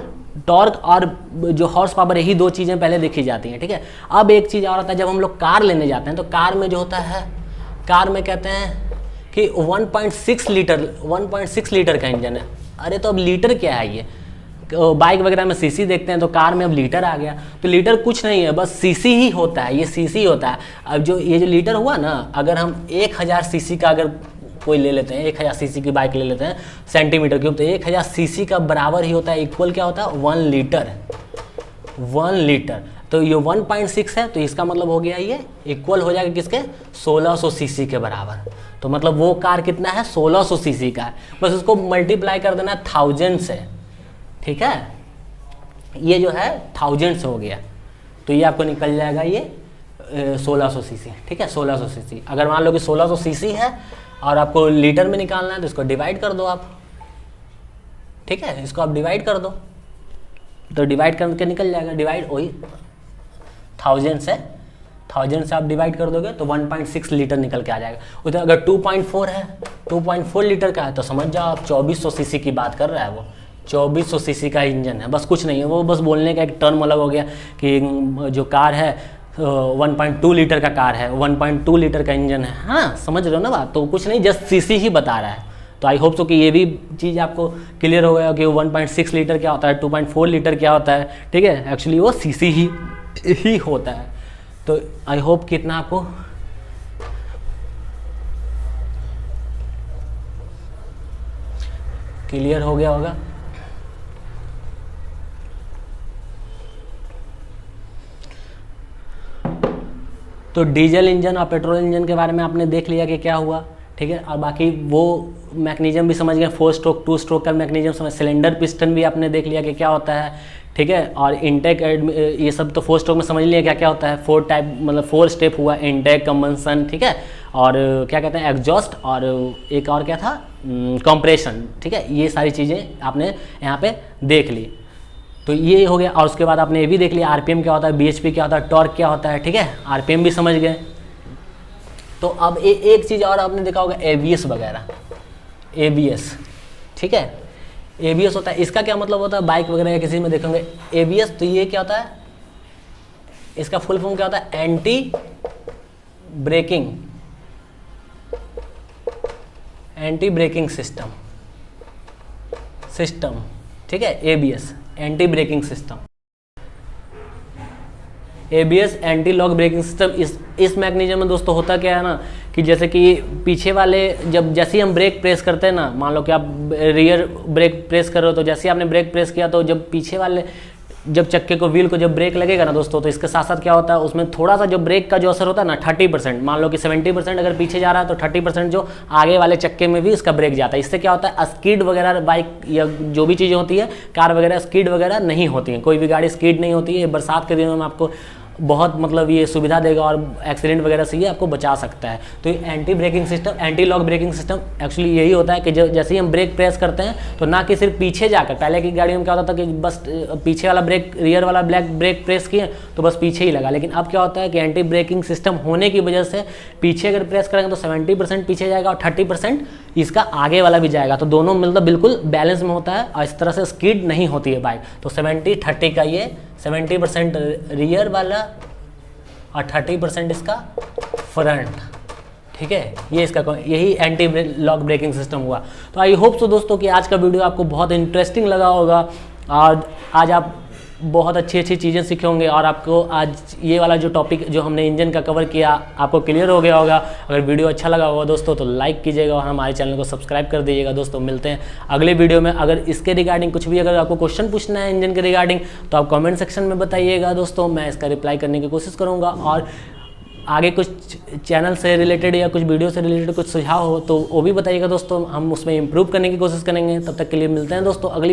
[SPEAKER 1] टॉर्क और जो हॉर्स पावर, यही 2 चीज़ें पहले देखी जाती हैं, ठीक है। अब एक चीज़ और आता है, जब हम लोग कार लेने जाते हैं तो कार में जो होता है, कार में कहते हैं कि 1.6 लीटर का इंजन है। अरे तो अब लीटर क्या है, ये बाइक वगैरह में सीसी देखते हैं, तो कार में अब लीटर आ गया। तो लीटर कुछ नहीं है, बस सीसी ही होता है, ये सीसी होता है। अब ये जो लीटर हुआ ना, अगर हम 1000 सीसी का अगर कोई ले लेते हैं, 1000 सीसी की बाइक ले लेते हैं सेंटीमीटर क्यूब, तो 1000 सीसी का बराबर ही होता है, इक्वल क्या होता है, 1 लीटर। 1 लीटर, तो ये 1.6 है, तो इसका मतलब हो गया ये इक्वल हो जाएगा किसके, 1600 सीसी के बराबर। तो मतलब वो कार कितना है, 1600 सीसी का है, बस उसको मल्टीप्लाई कर देना 1000 से, ठीक है। ये जो है 1000 से हो गया, तो ये आपको निकल जाएगा ये 1600 सीसी, ठीक है, 1600 सीसी। अगर मान लो कि 1600 सीसी है और आपको लीटर में निकालना है, तो इसको डिवाइड कर दो आप, ठीक है, इसको आप डिवाइड कर दो, तो डिवाइड करके निकल जाएगा, डिवाइड वही 1000 से आप डिवाइड कर दोगे तो 1.6 लीटर निकल के आ जाएगा। उधर अगर 2.4 है, 2.4 लीटर का है, तो समझ जाओ आप 2400 सीसी की बात कर रहा है वो, 2400 सीसी का इंजन है, बस कुछ नहीं है, वो बस बोलने का एक टर्म अलग हो गया कि जो कार है 1.2 लीटर का कार है, 1.2 लीटर का इंजन है, हाँ समझ रहे हो ना बात। तो कुछ नहीं, जस्ट सीसी ही बता रहा है। तो आई होप सो कि ये भी चीज़ आपको क्लियर हो गया कि 1.6 लीटर क्या होता है, 2.4 लीटर क्या होता है, ठीक है, एक्चुअली वो सीसी ही होता है। तो आई होप कि इतना आपको क्लियर हो गया होगा। तो डीजल इंजन और पेट्रोल इंजन के बारे में आपने देख लिया कि क्या हुआ, ठीक है। और बाकी वो मैकेनिज्म भी समझ गए, 4 स्ट्रोक 2 स्ट्रोक का मैकेनिज्म समझ, सिलेंडर पिस्टन भी आपने देख लिया कि क्या होता है, ठीक है। और इनटेक ये सब तो 4 स्ट्रोक में समझ लिया क्या क्या होता है, 4 टाइप मतलब 4 स्टेप हुआ, इनटेक, कंबंसन, ठीक है, और क्या कहते हैं एग्जॉस्ट, और एक और क्या था कंप्रेशन, ठीक है। ये सारी चीज़ें आपने यहाँ पे देख ली, तो ये हो गया। और उसके बाद आपने ये भी देख लिया आरपीएम क्या होता है, बीएचपी क्या होता है, टॉर्क क्या होता है, ठीक है, आरपीएम भी समझ गए। तो अब एक चीज़ और आपने देखा होगा एबीएस वगैरह, एबीएस, ठीक है, एबीएस होता है, इसका क्या मतलब होता है, बाइक वगैरह या किसी में देखेंगे एबीएस, तो ये क्या होता है, इसका फुल फॉर्म क्या होता है, anti braking, anti braking system, ठीक है, ABS anti braking system, ABS anti lock braking system. इस मैकेनिज्म में दोस्तों होता क्या है ना कि जैसे कि पीछे वाले जैसे ही हम ब्रेक प्रेस करते हैं ना, मान लो कि आप रियर ब्रेक प्रेस कर रहे हो, तो जैसे ही आपने ब्रेक प्रेस किया तो जब पीछे वाले जब चक्के को व्हील को जब ब्रेक लगेगा ना दोस्तों, तो इसके साथ साथ क्या होता है उसमें थोड़ा सा जो ब्रेक का जो असर होता है ना 30%, मान लो कि 70% अगर पीछे जा रहा है तो 30% जो आगे वाले चक्के में भी इसका ब्रेक जाता है। इससे क्या होता है स्कीड वगैरह बाइक या जो भी चीज़ें होती है कार वगैरह स्कीड वगैरह नहीं होती है, कोई भी गाड़ी स्कीड नहीं होती है। बरसात के दिनों में आपको बहुत मतलब ये सुविधा देगा और एक्सीडेंट वगैरह से ये आपको बचा सकता है। तो ये anti braking system, anti lock braking system actually यही होता है कि जैसे ही हम ब्रेक प्रेस करते हैं तो ना कि सिर्फ पीछे जाकर, पहले की गाड़ियों में क्या होता था कि बस पीछे वाला ब्रेक, रियर वाला ब्रेक प्रेस किए तो बस पीछे ही लगा, लेकिन अब क्या होता है कि एंटी ब्रेकिंग सिस्टम होने की वजह से पीछे अगर प्रेस करेंगे तो 70% पीछे जाएगा और 30% इसका आगे वाला भी जाएगा, तो दोनों मतलब बिल्कुल बैलेंस में होता है और इस तरह से स्कीड नहीं होती है बाइक। तो 70-30 का ये 70% रियर वाला और 30% इसका फ्रंट, ठीक है, ये इसका यही एंटी लॉक ब्रेकिंग सिस्टम हुआ। तो आई होप सो दोस्तों कि आज का वीडियो आपको बहुत इंटरेस्टिंग लगा होगा और आज आप बहुत अच्छी अच्छी चीज़ें सीखे होंगे और आपको आज ये वाला जो टॉपिक जो हमने इंजन का कवर किया आपको क्लियर हो गया होगा। अगर वीडियो अच्छा लगा होगा दोस्तों तो लाइक कीजिएगा और हमारे चैनल को सब्सक्राइब कर दीजिएगा। दोस्तों मिलते हैं अगले वीडियो में। अगर इसके रिगार्डिंग कुछ भी अगर आपको क्वेश्चन पूछना है इंजन के रिगार्डिंग तो आप कमेंट सेक्शन में बताइएगा दोस्तों, मैं इसका रिप्लाई करने की कोशिश करूँगा। और आगे कुछ चैनल से रिलेटेड या कुछ वीडियो से रिलेटेड कुछ सुझाव हो तो वो भी बताइएगा दोस्तों, हम उसमें इम्प्रूव करने की कोशिश करेंगे। तब तक के लिए मिलते हैं दोस्तों अगली